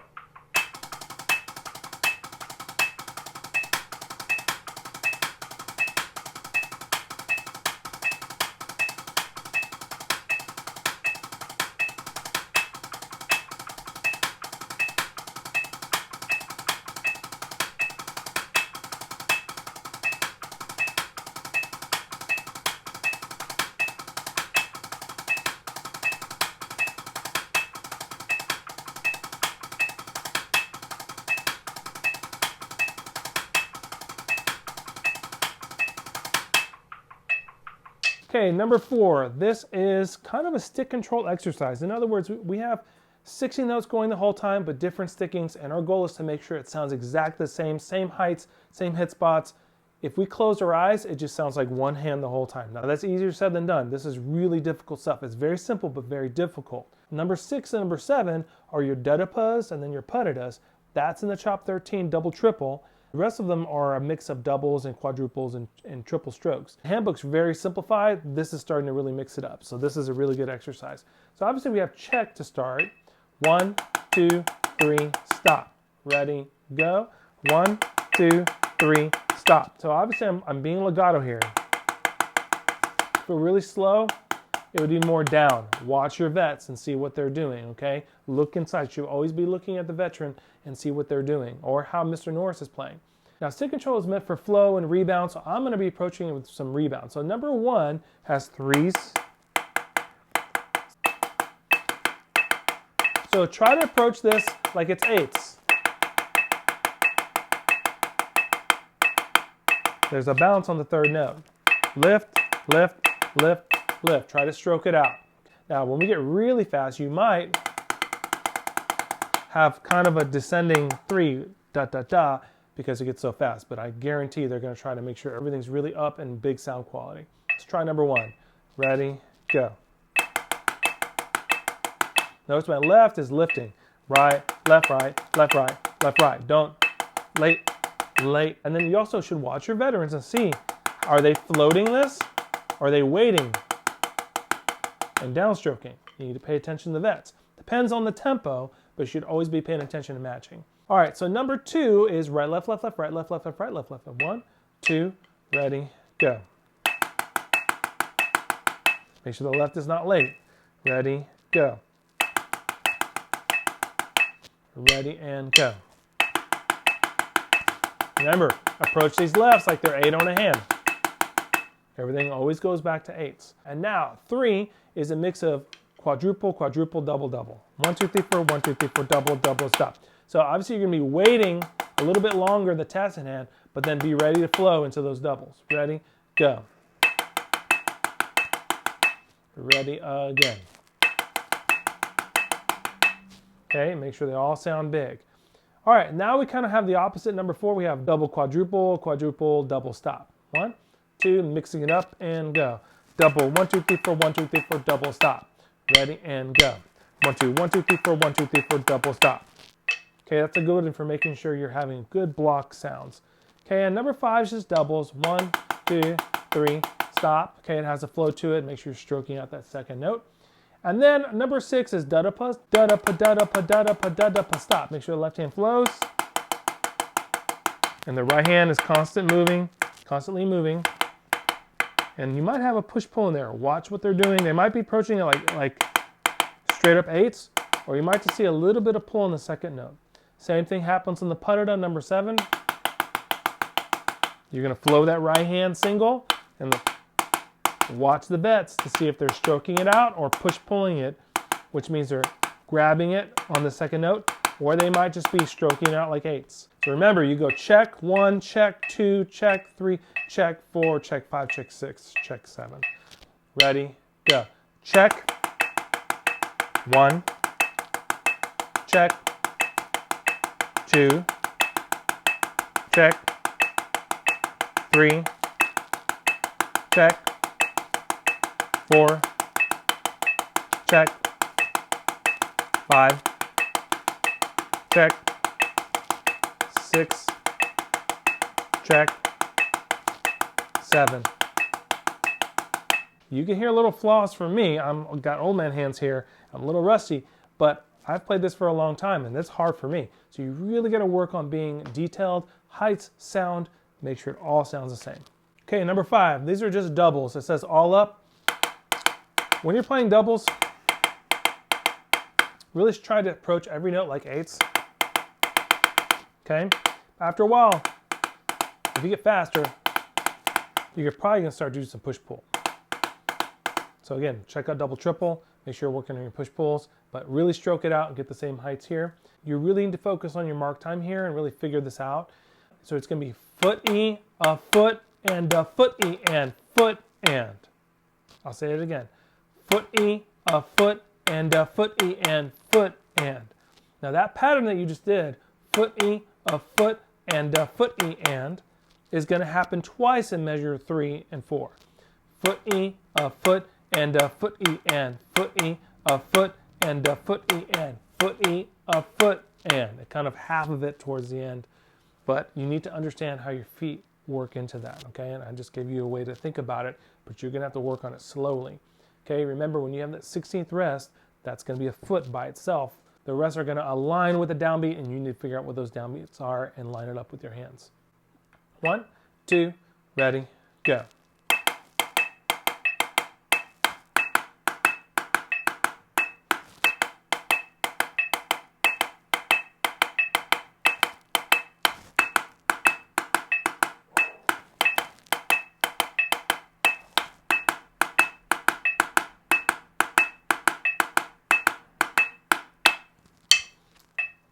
Okay, number 4, this is kind of a stick control exercise. In other words, we have 60 notes going the whole time, but different stickings, and our goal is to make sure it sounds exactly the same heights, same hit spots. If we close our eyes, it just sounds like one hand the whole time. Now that's easier said than done. This is really difficult stuff. It's very simple, but very difficult. Number 6 and number 7 are your da-da-pas and then your pa-da-das. That's in the Chop 13 double triple. The rest of them are a mix of doubles and quadruples and triple strokes. The handbook's very simplified. This is starting to really mix it up. So this is a really good exercise. So obviously we have check to start. 1, 2, 3, stop. Ready, go. 1, 2, 3, stop. So obviously I'm being legato here. If we're really slow, it would be more down. Watch your vets and see what they're doing, okay? Look inside. You should always be looking at the veteran and see what they're doing or how Mr. Norris is playing. Now, stick control is meant for flow and rebound, so I'm going to be approaching it with some rebound. So number 1 has 3s. So try to approach this like it's 8s. There's a bounce on the 3rd note. Lift, lift, lift, lift. Try to stroke it out. Now, when we get really fast, you might have kind of a descending 3, da, da, da, because it gets so fast. But I guarantee they're going to try to make sure everything's really up and big sound quality. Let's try number 1. Ready, go. Notice my left is lifting. Right, left, right, left, right, left, right. Don't, late, late. And then you also should watch your veterans and see, are they floating this? Or are they waiting and downstroking? You need to pay attention to the vets. Depends on the tempo, but you should always be paying attention to matching. All right, so number 2 is right, left, left, left, right, left, left, left, right, left, left, left. 1, 2, ready, go. Make sure the left is not late. Ready, go. Ready, and go. Remember, approach these lefts like they're 8 on a hand. Everything always goes back to 8s. And now 3 is a mix of quadruple, quadruple, double, double. 1, 2, 3, 4, 1, 2, 3, 4, double, double, stop. So obviously you're going to be waiting a little bit longer the task in hand, but then be ready to flow into those doubles. Ready, go. Ready, again. Okay, make sure they all sound big. All right, now we kind of have the opposite. Number 4, we have double, quadruple, quadruple, double, stop. 1, 2, mixing it up and go. Double, 1, 2, 3, 4, 1, 2, 3, 4, double, stop. Ready, and go. 1, 2, 1, 2, 3, 4, 1, 2, 3, 4, double, stop. Okay, that's a good one for making sure you're having good block sounds. Okay, and number 5 is just doubles. 1, 2, 3, stop. Okay, it has a flow to it. Make sure you're stroking out that 2nd note. And then number 6 is da-da-pas, da-da-pa, da-da-pa, da-da-pa, da-da-pa, stop. Make sure the left hand flows. And the right hand is constantly moving. And you might have a push-pull in there. Watch what they're doing. They might be approaching it like straight up 8s, or you might just see a little bit of pull on the 2nd note. Same thing happens on the pa-da-da, number 7. You're going to flow that right hand single and watch the vets to see if they're stroking it out or push-pulling it, which means they're grabbing it on the 2nd note, or they might just be stroking it out like 8s. So remember, you go check 1, check 2, check 3, check 4, check 5, check 6, check 7. Ready, go. Check 1, check 2, check 3, check 4, check 5, check 6, check 7. You can hear little flaws from me. I've got old man hands here. I'm a little rusty, but I've played this for a long time and that's hard for me. So you really got to work on being detailed, heights, sound, make sure it all sounds the same. Okay, number 5, these are just doubles. It says all up. When you're playing doubles, really try to approach every note like eighths. Okay, after a while, if you get faster, you're probably gonna start doing some push-pull. So again, check out double, triple, make sure you're working on your push-pulls, but really stroke it out and get the same heights here. You really need to focus on your mark time here and really figure this out. So it's gonna be foot E, a foot, and a foot E, and foot, and. I'll say it again. Foot E, a foot, and a foot E, and foot, and. Now that pattern that you just did, foot E, a foot, and a foot E, and, is going to happen twice in measure 3 and 4. Foot E, a foot, and a foot E, and foot E, a foot, and a foot E, and foot E, a foot, and. Kind of half of it towards the end. But you need to understand how your feet work into that, okay? And I just gave you a way to think about it, but you're going to have to work on it slowly. Okay, remember when you have that 16th rest, that's going to be a foot by itself. The rest are going to align with the downbeat, and you need to figure out what those downbeats are and line it up with your hands. 1, 2, ready, go.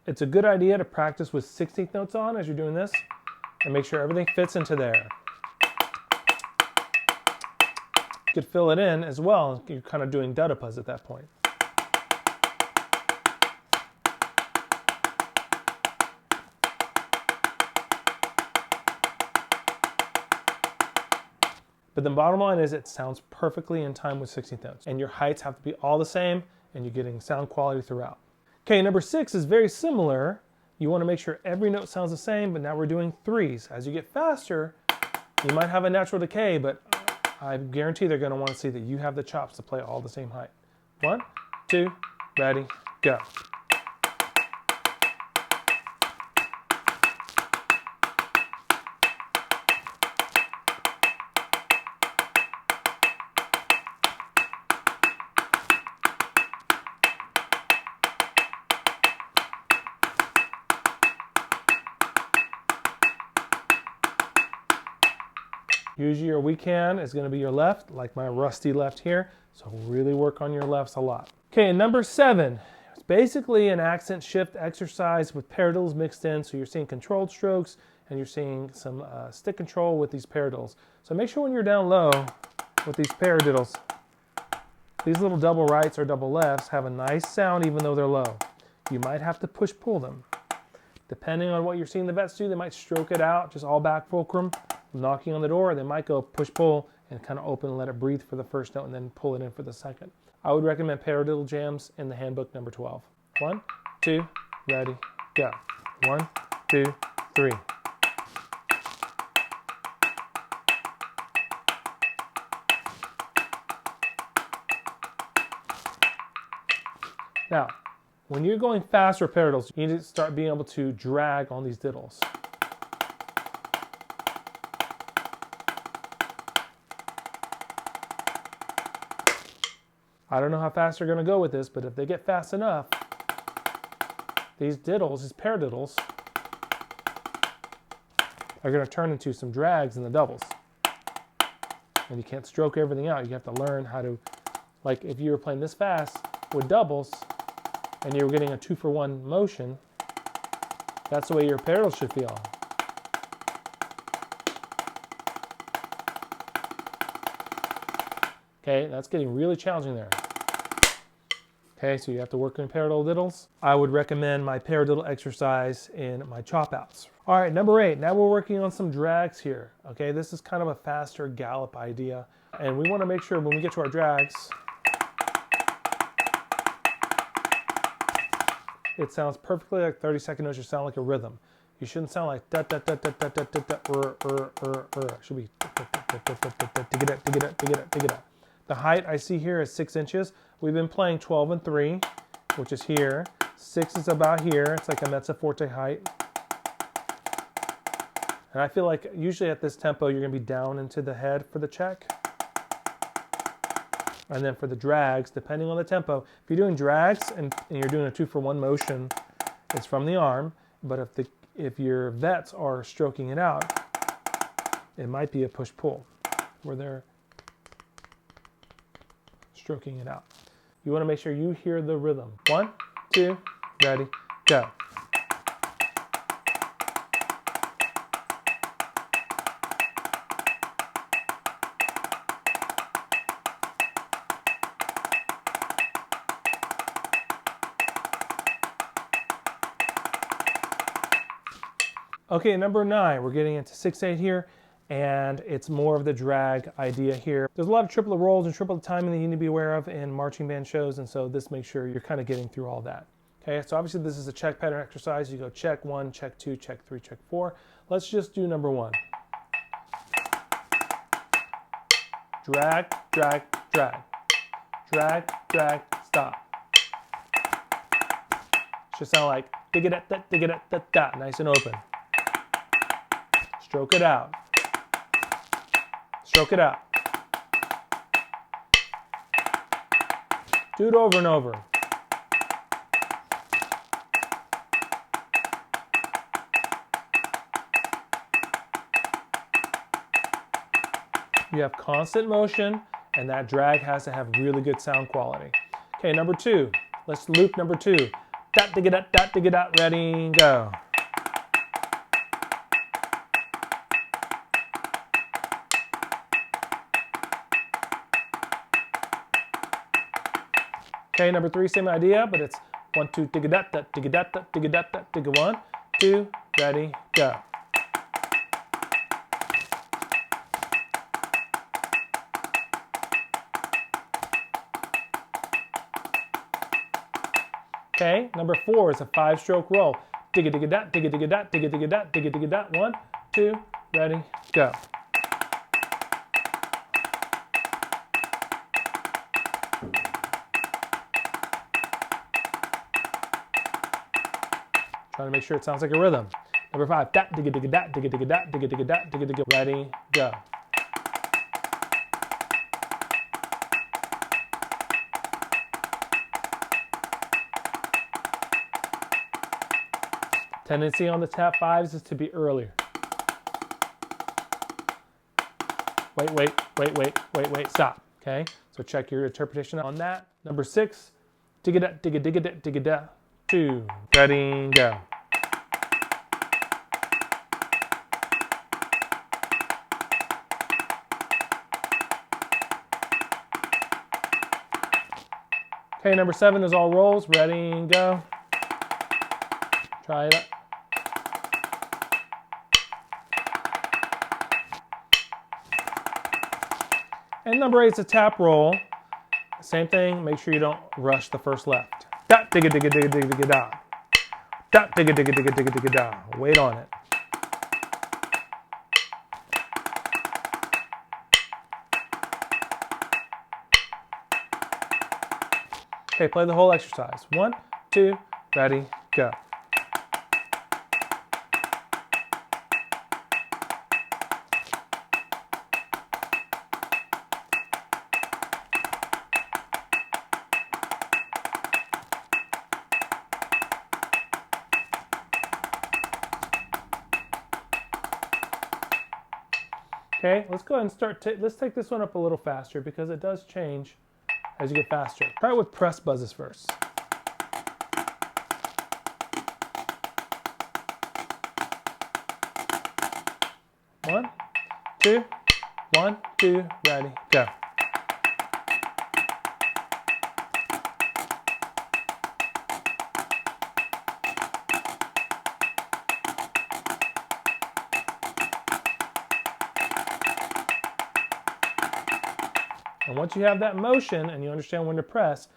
It's a good idea to practice with 16th notes on as you're doing this and make sure everything fits into there. You could fill it in as well. You're kind of doing dadapas at that point. But the bottom line is it sounds perfectly in time with 16th notes. And your heights have to be all the same and you're getting sound quality throughout. Okay, number 6 is very similar. You want to make sure every note sounds the same, but now we're doing 3s. As you get faster, you might have a natural decay, but I guarantee they're going to want to see that you have the chops to play all the same height. 1, 2, ready, go. Usually your weak hand is going to be your left, like my rusty left here. So really work on your lefts a lot. Okay, and number 7, it's basically an accent shift exercise with paradiddles mixed in. So you're seeing controlled strokes and you're seeing some stick control with these paradiddles. So make sure when you're down low with these paradiddles, these little double rights or double lefts have a nice sound even though they're low. You might have to push-pull them. Depending on what you're seeing the vets do, they might stroke it out, just all back fulcrum, knocking on the door. They might go push-pull and kind of open and let it breathe for the first note and then pull it in for the second. I would recommend paradiddle jams in the handbook number 12. 1, 2, ready, go. 1, 2, 3. Now, when you're going faster paradiddles, you need to start being able to drag on these diddles. I don't know how fast they're going to go with this, but if they get fast enough, these diddles, these paradiddles, are going to turn into some drags in the doubles. And you can't stroke everything out. You have to learn how to, like if you were playing this fast with doubles, and you were getting a 2-for-1 motion, that's the way your paradiddle should feel. Okay, that's getting really challenging there. Okay, so you have to work on paradiddle diddles. I would recommend my paradiddle exercise in my chop outs. All right, number 8, now we're working on some drags here. Okay, this is kind of a faster gallop idea. And we want to make sure when we get to our drags, it sounds perfectly like 30-second notes. Should sound like a rhythm. You shouldn't sound like da da da da da da da da. It should be da. The height I see here is 6 inches. We've been playing 12 and 3, which is here. 6 is about here. It's like a mezzo forte height. And I feel like usually at this tempo, you're going to be down into the head for the check. And then for the drags, depending on the tempo, if you're doing drags and you're doing a 2-for-1 motion, it's from the arm. But if your vets are stroking it out, it might be a push-pull where they're stroking it out. You want to make sure you hear the rhythm. 1, 2, ready, go. Okay, number 9, we're getting into 6/8 here, and it's more of the drag idea here. There's a lot of triplet rolls and triplet timing that you need to be aware of in marching band shows, and so this makes sure you're kind of getting through all that. Okay, so obviously this is a check pattern exercise. You go check 1, check 2, check 3, check 4. Let's just do number 1. Drag, drag, drag. Drag, drag, stop. Should sound like digga-da-da, digga-da-da-da, nice and open. Stroke it out. Stroke it out. Do it over and over. You have constant motion, and that drag has to have really good sound quality. Okay, number 2. Let's loop number 2. Dot, digga, dot, dot, digga, dot, ready, go. Okay, number 3, same idea, but it's 1, 2, digga, dot, dot, digga, dot, dot, digga, dot, dot, digga, 1, 2, ready, go. Okay, number 4 is a 5-stroke roll. Digga, digga, dot, digga, digga, dot, digga, digga, dot, digga, digga, dot. 1, 2, ready, go. Trying to make sure it sounds like a rhythm. Number 5, dot, digga, digga, dot, digga, digga, dot, digga, digga, dot, digga, digga, ready, go. Tendency on the tap 5s is to be earlier. Wait, wait, wait, wait, wait, wait, stop. Okay, so check your interpretation on that. Number 6, digga, da, digga, digga, da, digga, da. 2, ready, go. Okay, number 7 is all rolls. Ready, go. Try it. And number 8 is a tap roll. Same thing, make sure you don't rush the first left. Dot, digga, digga, digga, digga, digga, da. Dot, digga, digga, digga, digga, digga, da. Wait on it. Okay, play the whole exercise. 1, 2, ready, go. Okay, let's go ahead and start. Let's take this one up a little faster because it does change as you get faster. Try it with press buzzes first. One, two, 1, 2, ready, go. And once you have that motion and you understand when to press,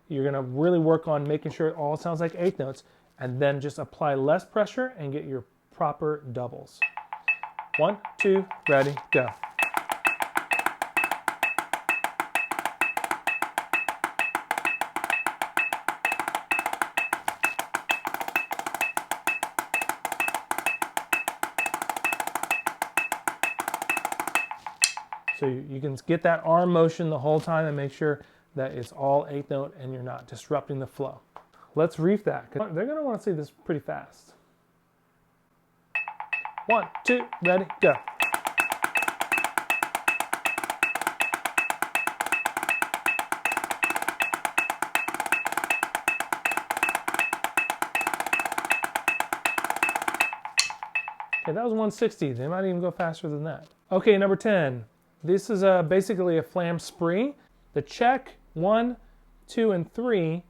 you're going to really work on making sure it all sounds like eighth notes, and then just apply less pressure and get your proper doubles. 1, 2, ready, go. So you can get that arm motion the whole time and make sure that it's all 8th note and you're not disrupting the flow. Let's reef that, 'cause they're gonna wanna see this pretty fast. 1, 2, ready, go. Okay, that was 160. They might even go faster than that. Okay, number 10. This is basically a flam spree. The check 1, 2, and 3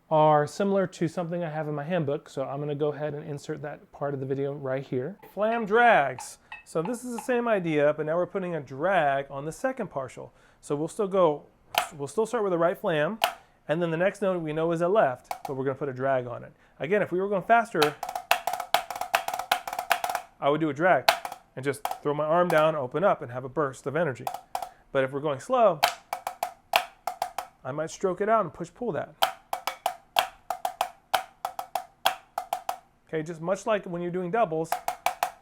are similar to something I have in my handbook, so I'm going to go ahead and insert that part of the video right here. Flam drags. So this is the same idea, but now we're putting a drag on the second partial. So we'll still start with the right flam, and then the next note we know is a left, but we're going to put a drag on it. Again, if we were going faster, I would do a drag and just throw my arm down, open up, and have a burst of energy. But if we're going slow, I might stroke it out and push-pull that. Okay, just much like when you're doing doubles,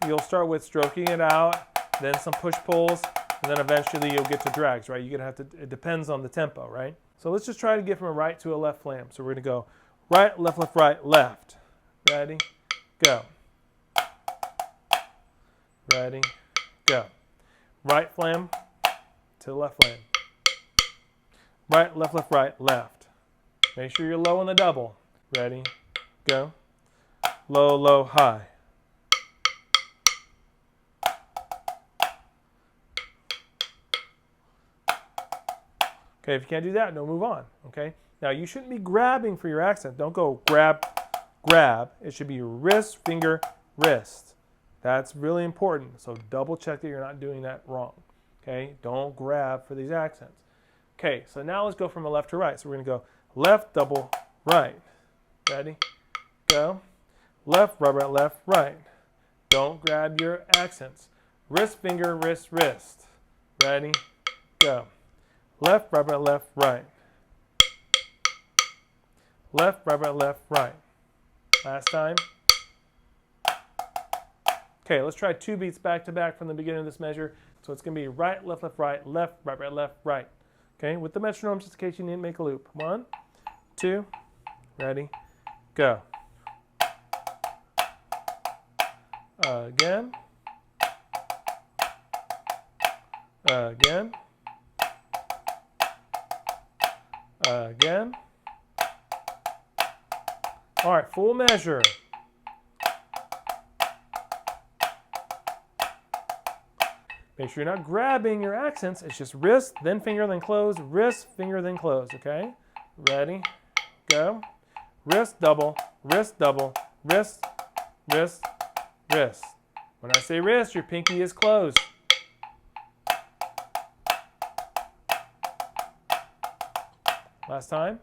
you'll start with stroking it out, then some push-pulls, and then eventually you'll get to drags, right? You're gonna have to, it depends on the tempo, right? So let's just try to get from a right to a left flam. So we're gonna go right, left, left, right, left. Ready, go. Ready, go. Right flam to left flam. Right, left, left, right, left. Make sure you're low on the double. Ready, go. Low, low, high. Okay, if you can't do that, don't move on, okay? Now, you shouldn't be grabbing for your accent. Don't go grab, grab. It should be wrist, finger, wrist. That's really important, so double check that you're not doing that wrong, okay? Don't grab for these accents. Okay, so now let's go from a left to right. So we're gonna go left, double, right. Ready, go. Left, right, right, left, right. Don't grab your accents. Wrist, finger, wrist, wrist. Ready, go. Left, right, right, left, right. Left, right, right, left, right. Last time. Okay, let's try 2 beats back to back from the beginning of this measure. So it's going to be right, left, left, right, left, right, right, left, right. Okay, with the metronome, just in case you need to make a loop. 1, 2, ready, go. Again. Again. Again. All right, full measure. Make sure you're not grabbing your accents. It's just wrist, then finger, then close. Wrist, finger, then close, okay? Ready, go. Wrist, double, wrist, wrist, wrist. When I say wrist, your pinky is closed. Last time.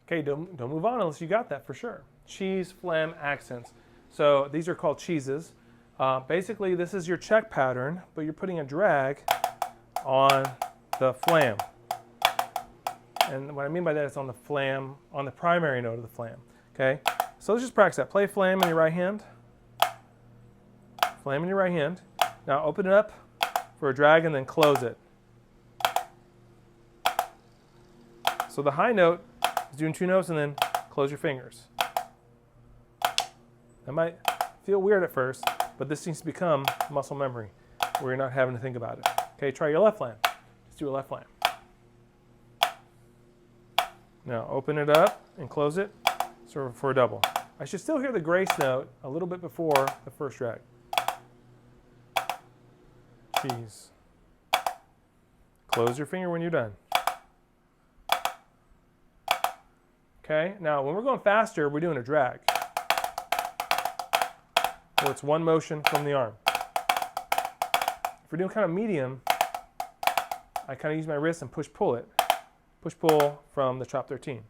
Okay, don't move on unless you got that for sure. Cheese, flam, accents. So these are called cheeses. Basically, this is your check pattern, but you're putting a drag on the flam. And what I mean by that is on the flam, on the primary note of the flam. Okay, so let's just practice that. Play flam in your right hand. Flam in your right hand. Now open it up for a drag and then close it. So the high note is doing 2 notes and then close your fingers. That might feel weird at first, but this needs to become muscle memory where you're not having to think about it. Okay, try your left flam. Let's do a left flam. Now open it up and close it for a double. I should still hear the grace note a little bit before the first drag. Cheese. Close your finger when you're done. Okay, now when we're going faster, we're doing a drag. So it's one motion from the arm. If we're doing kind of medium, I kind of use my wrist and push-pull it. Push-pull from the chop 13.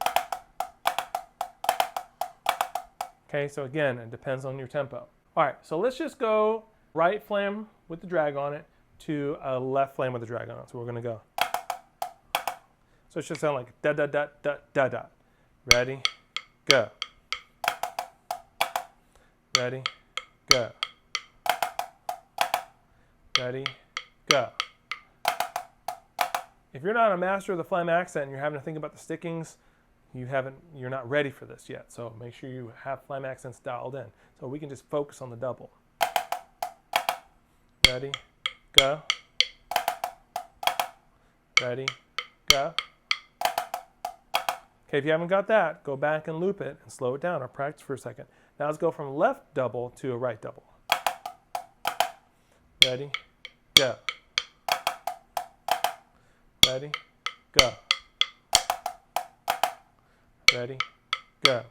Okay, so again, it depends on your tempo. All right, so let's just go right flam with the drag on it to a left flam with the drag on it. So we're gonna go. So it should sound like da da da da da da. Ready, go. ready, go. Ready, go. If you're not a master of the phlegm accent and you're having to think about the stickings, you're not ready for this yet. So make sure you have phlegm accents dialed in. So we can just focus on the double. Ready, go. Ready, go. Okay, if you haven't got that, go back and loop it and slow it down or practice for a second. Now let's go from left double to a right double. Ready, go. Ready, go. Ready, go.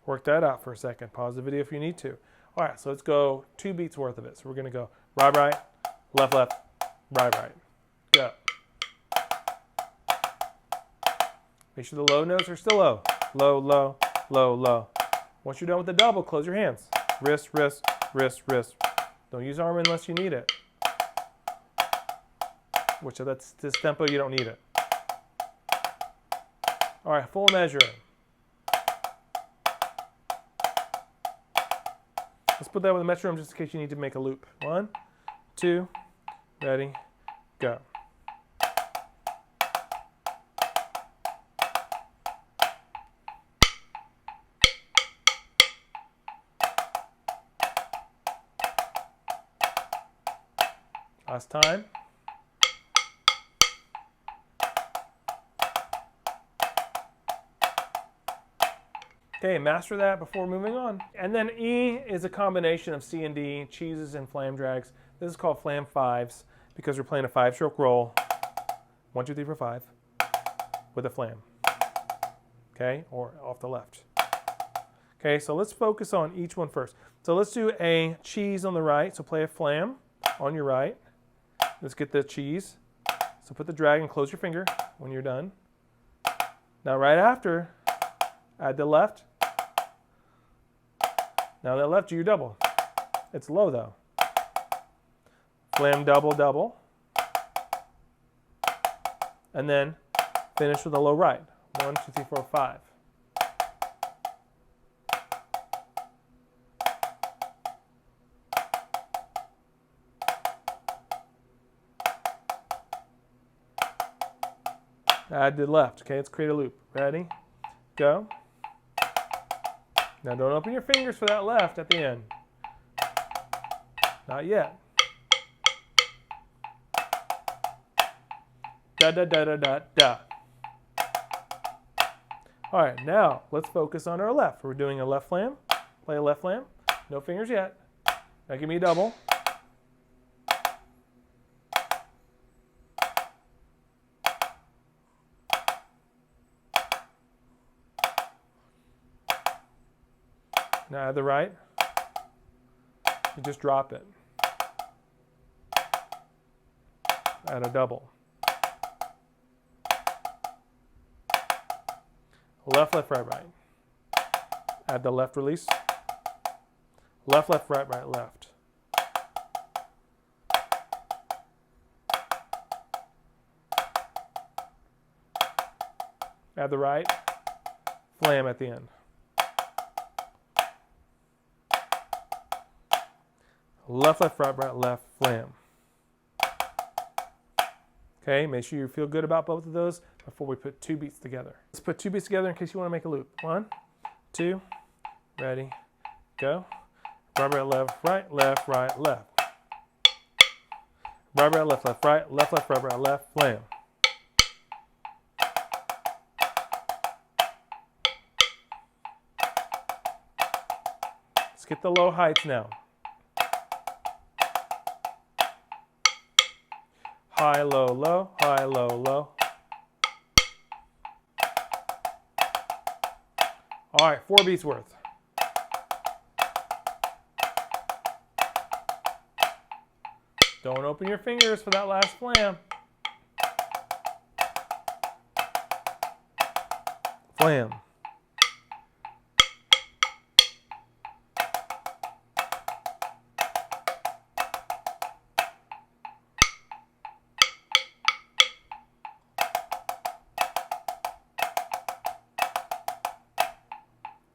Work that out for a second. Pause the video if you need to. All right, so let's go 2 beats worth of it. So we're going to go right, right, left, left, right, right. Go. Make sure the low notes are still low. Low, low, low, low. Once you're done with the double, close your hands. Wrist, wrist, wrist, wrist. Don't use arm unless you need it. Which that's this tempo, you don't need it. All right, full measure. Let's put that with a metronome just in case you need to make a loop. 1, 2, ready, go. Last time. Okay, master that before moving on. And then E is a combination of C and D, cheeses and flam drags. This is called flam 5s because we're playing a 5-stroke roll. 1, 2, 3, 4, 5 with a flam. Okay, or off the left. Okay, so let's focus on each one first. So let's do a cheese on the right. So play a flam on your right. Let's get the cheese. So put the drag and close your finger when you're done. Now right after, add the left. Now that left, do your double. It's low though. Flam double, double. And then finish with a low right. 1, 2, 3, 4, 5. Add the left. Okay, let's create a loop. Ready? Go. Now don't open your fingers for that left at the end. Not yet. Da da da da da da. All right, now let's focus on our left. We're doing a left flam. Play a left flam. No fingers yet. Now give me a double. Now add the right. You just drop it. Add a double. Left, left, right, right. Add the left release. Left, left, right, right, left. Add the right. Flam at the end. Left, left, right, right, left, flam. Okay, make sure you feel good about both of those before we put 2 beats together. Let's put 2 beats together in case you want to make a loop. 1, 2, ready, go. Right, right, left, right, left, right, left. Right, right, left, left, right, left, left, right, right, left, flam. Let's get the low heights now. High, low, low, high, low, low. All right, 4 beats worth. Don't open your fingers for that last flam. Flam.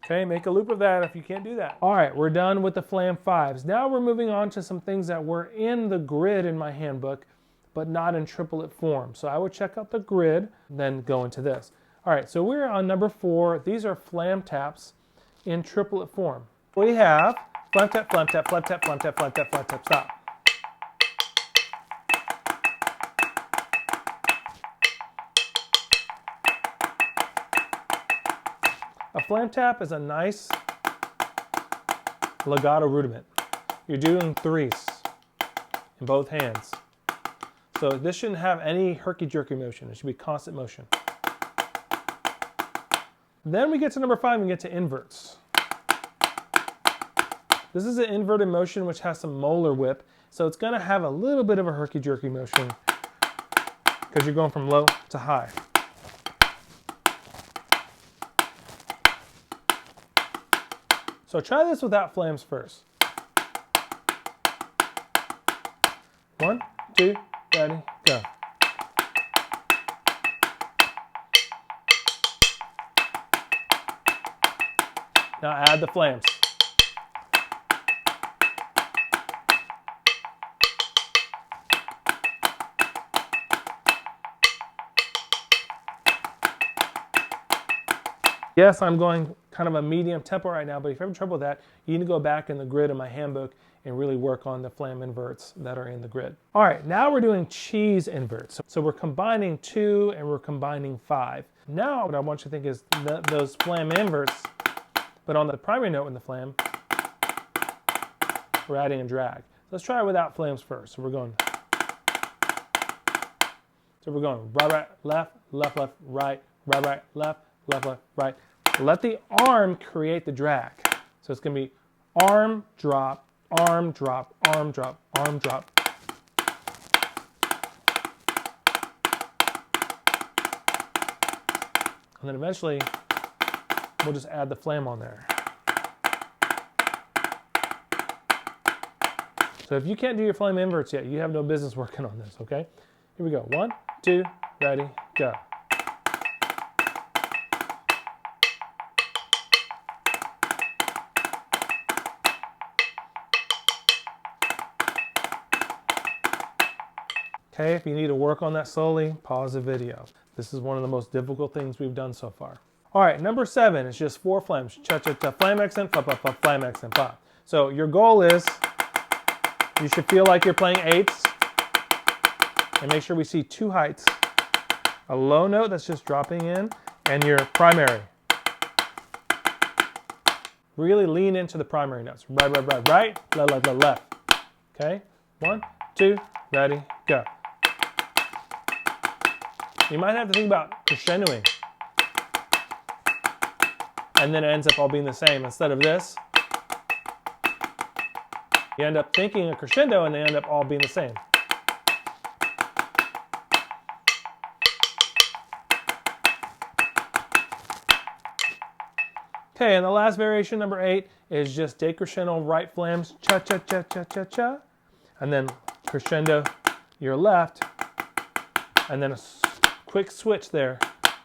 Okay, make a loop of that if you can't do that. All right, we're done with the flam 5s. Now we're moving on to some things that were in the grid in my handbook, but not in triplet form. So I would check out the grid, then go into this. All right, so we're on number 4. These are flam taps in triplet form. We have flam tap, flam tap, flam tap, flam tap, flam tap, flam tap, stop. A flam tap is a nice legato rudiment. You're doing 3s in both hands. So this shouldn't have any herky-jerky motion. It should be constant motion. Then we get to number 5 and get to inverts. This is an inverted motion which has some molar whip, so it's going to have a little bit of a herky-jerky motion because you're going from low to high. So try this without flams first. 1, 2, ready, go. Now add the flams. Yes, I'm going kind of a medium tempo right now, but if you're having trouble with that, you need to go back in the grid in my handbook and really work on the flam inverts that are in the grid. All right, now we're doing cheese inverts. So we're combining 2 and we're combining 5. Now what I want you to think is those flam inverts, but on the primary note in the flam, we're adding a drag. Let's try it without flams first. So we're going right, right, left, left, left, right, right, right, left, left, left, right. Let the arm create the drag. So it's going to be arm, drop, arm, drop, arm, drop, arm, drop. And then eventually, we'll just add the flam on there. So if you can't do your flam inverts yet, you have no business working on this, okay? Here we go. 1, 2, ready, go. Okay, if you need to work on that slowly, pause the video. This is one of the most difficult things we've done so far. All right, number 7 is just 4 flams. Cha-cha-cha, flam accent, fa-fa-fa, flam accent, fa. So your goal is, you should feel like you're playing 8s. And make sure we see 2 heights. A low note that's just dropping in, and your primary. Really lean into the primary notes. Right, right, right, right, left, left, left, left. Okay, 1, 2, ready, go. You might have to think about crescendoing. And then it ends up all being the same. Instead of this, you end up thinking a crescendo and they end up all being the same. Okay, and the last variation, number 8, is just decrescendo right flams, cha-cha-cha-cha-cha-cha, and then crescendo your left, and then a quick switch there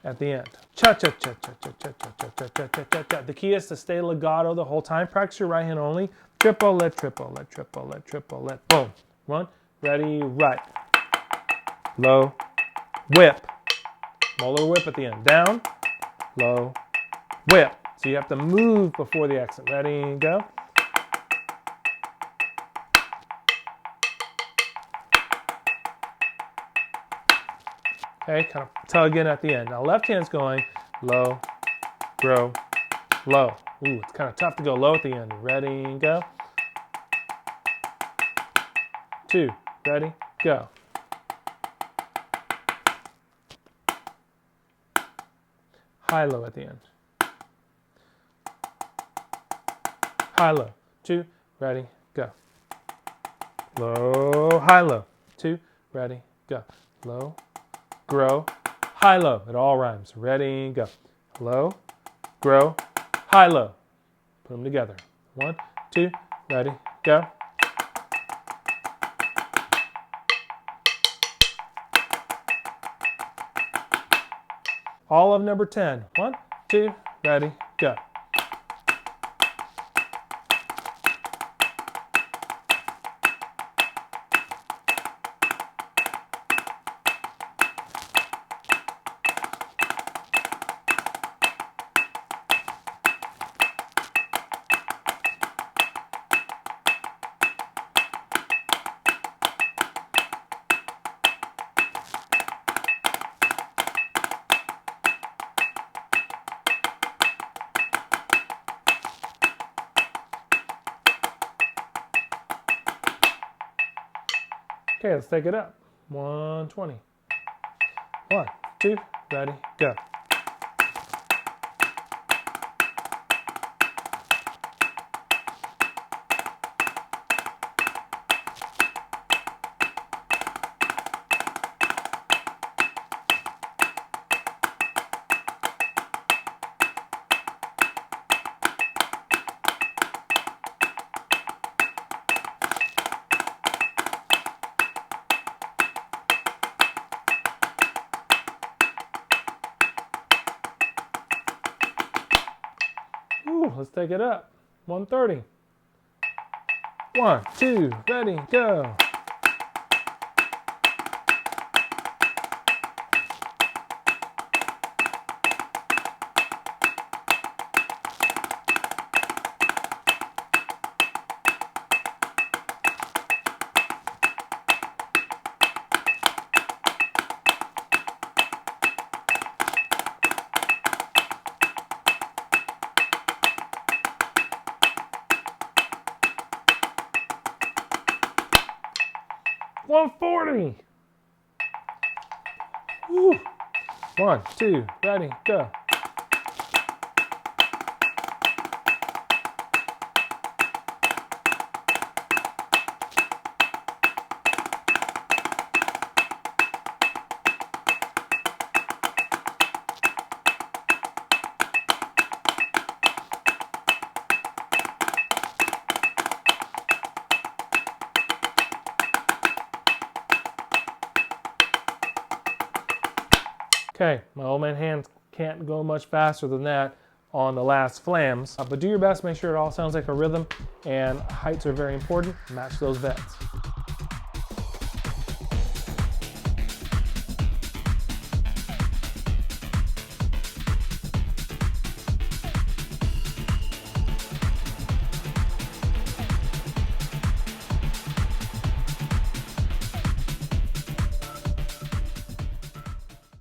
at the end. Cha-cha-cha-cha-cha-cha-cha-cha-cha-cha-cha. The key is to stay legato the whole time. Practice your right hand only. Triplet, triplet, triplet, triplet, boom. 1, ready, right. Low, whip. Molar whip at the end. Down, low, whip. So you have to move before the exit. Ready, go. Okay, kind of tug in at the end. Now left hand's going low, grow, low. Ooh, it's kind of tough to go low at the end. Ready, go. 2, ready, go. High, low at the end. High, low. 2, ready, go. Low, high, low. 2, ready, go. Low, grow, high, low. It all rhymes. Ready, go. Low, grow, high, low. Put them together. 1, 2, ready, go. All of number 10. 1, 2, ready, go. Okay, let's take it up. 120. 1, 2, ready, go. Ooh, let's take it up. 130. 1, 2, ready, go. $140. Woo. 1, 2, ready, go. Okay, my old man hands can't go much faster than that on the last flams, but do your best, make sure it all sounds like a rhythm, and heights are very important. Match those vets.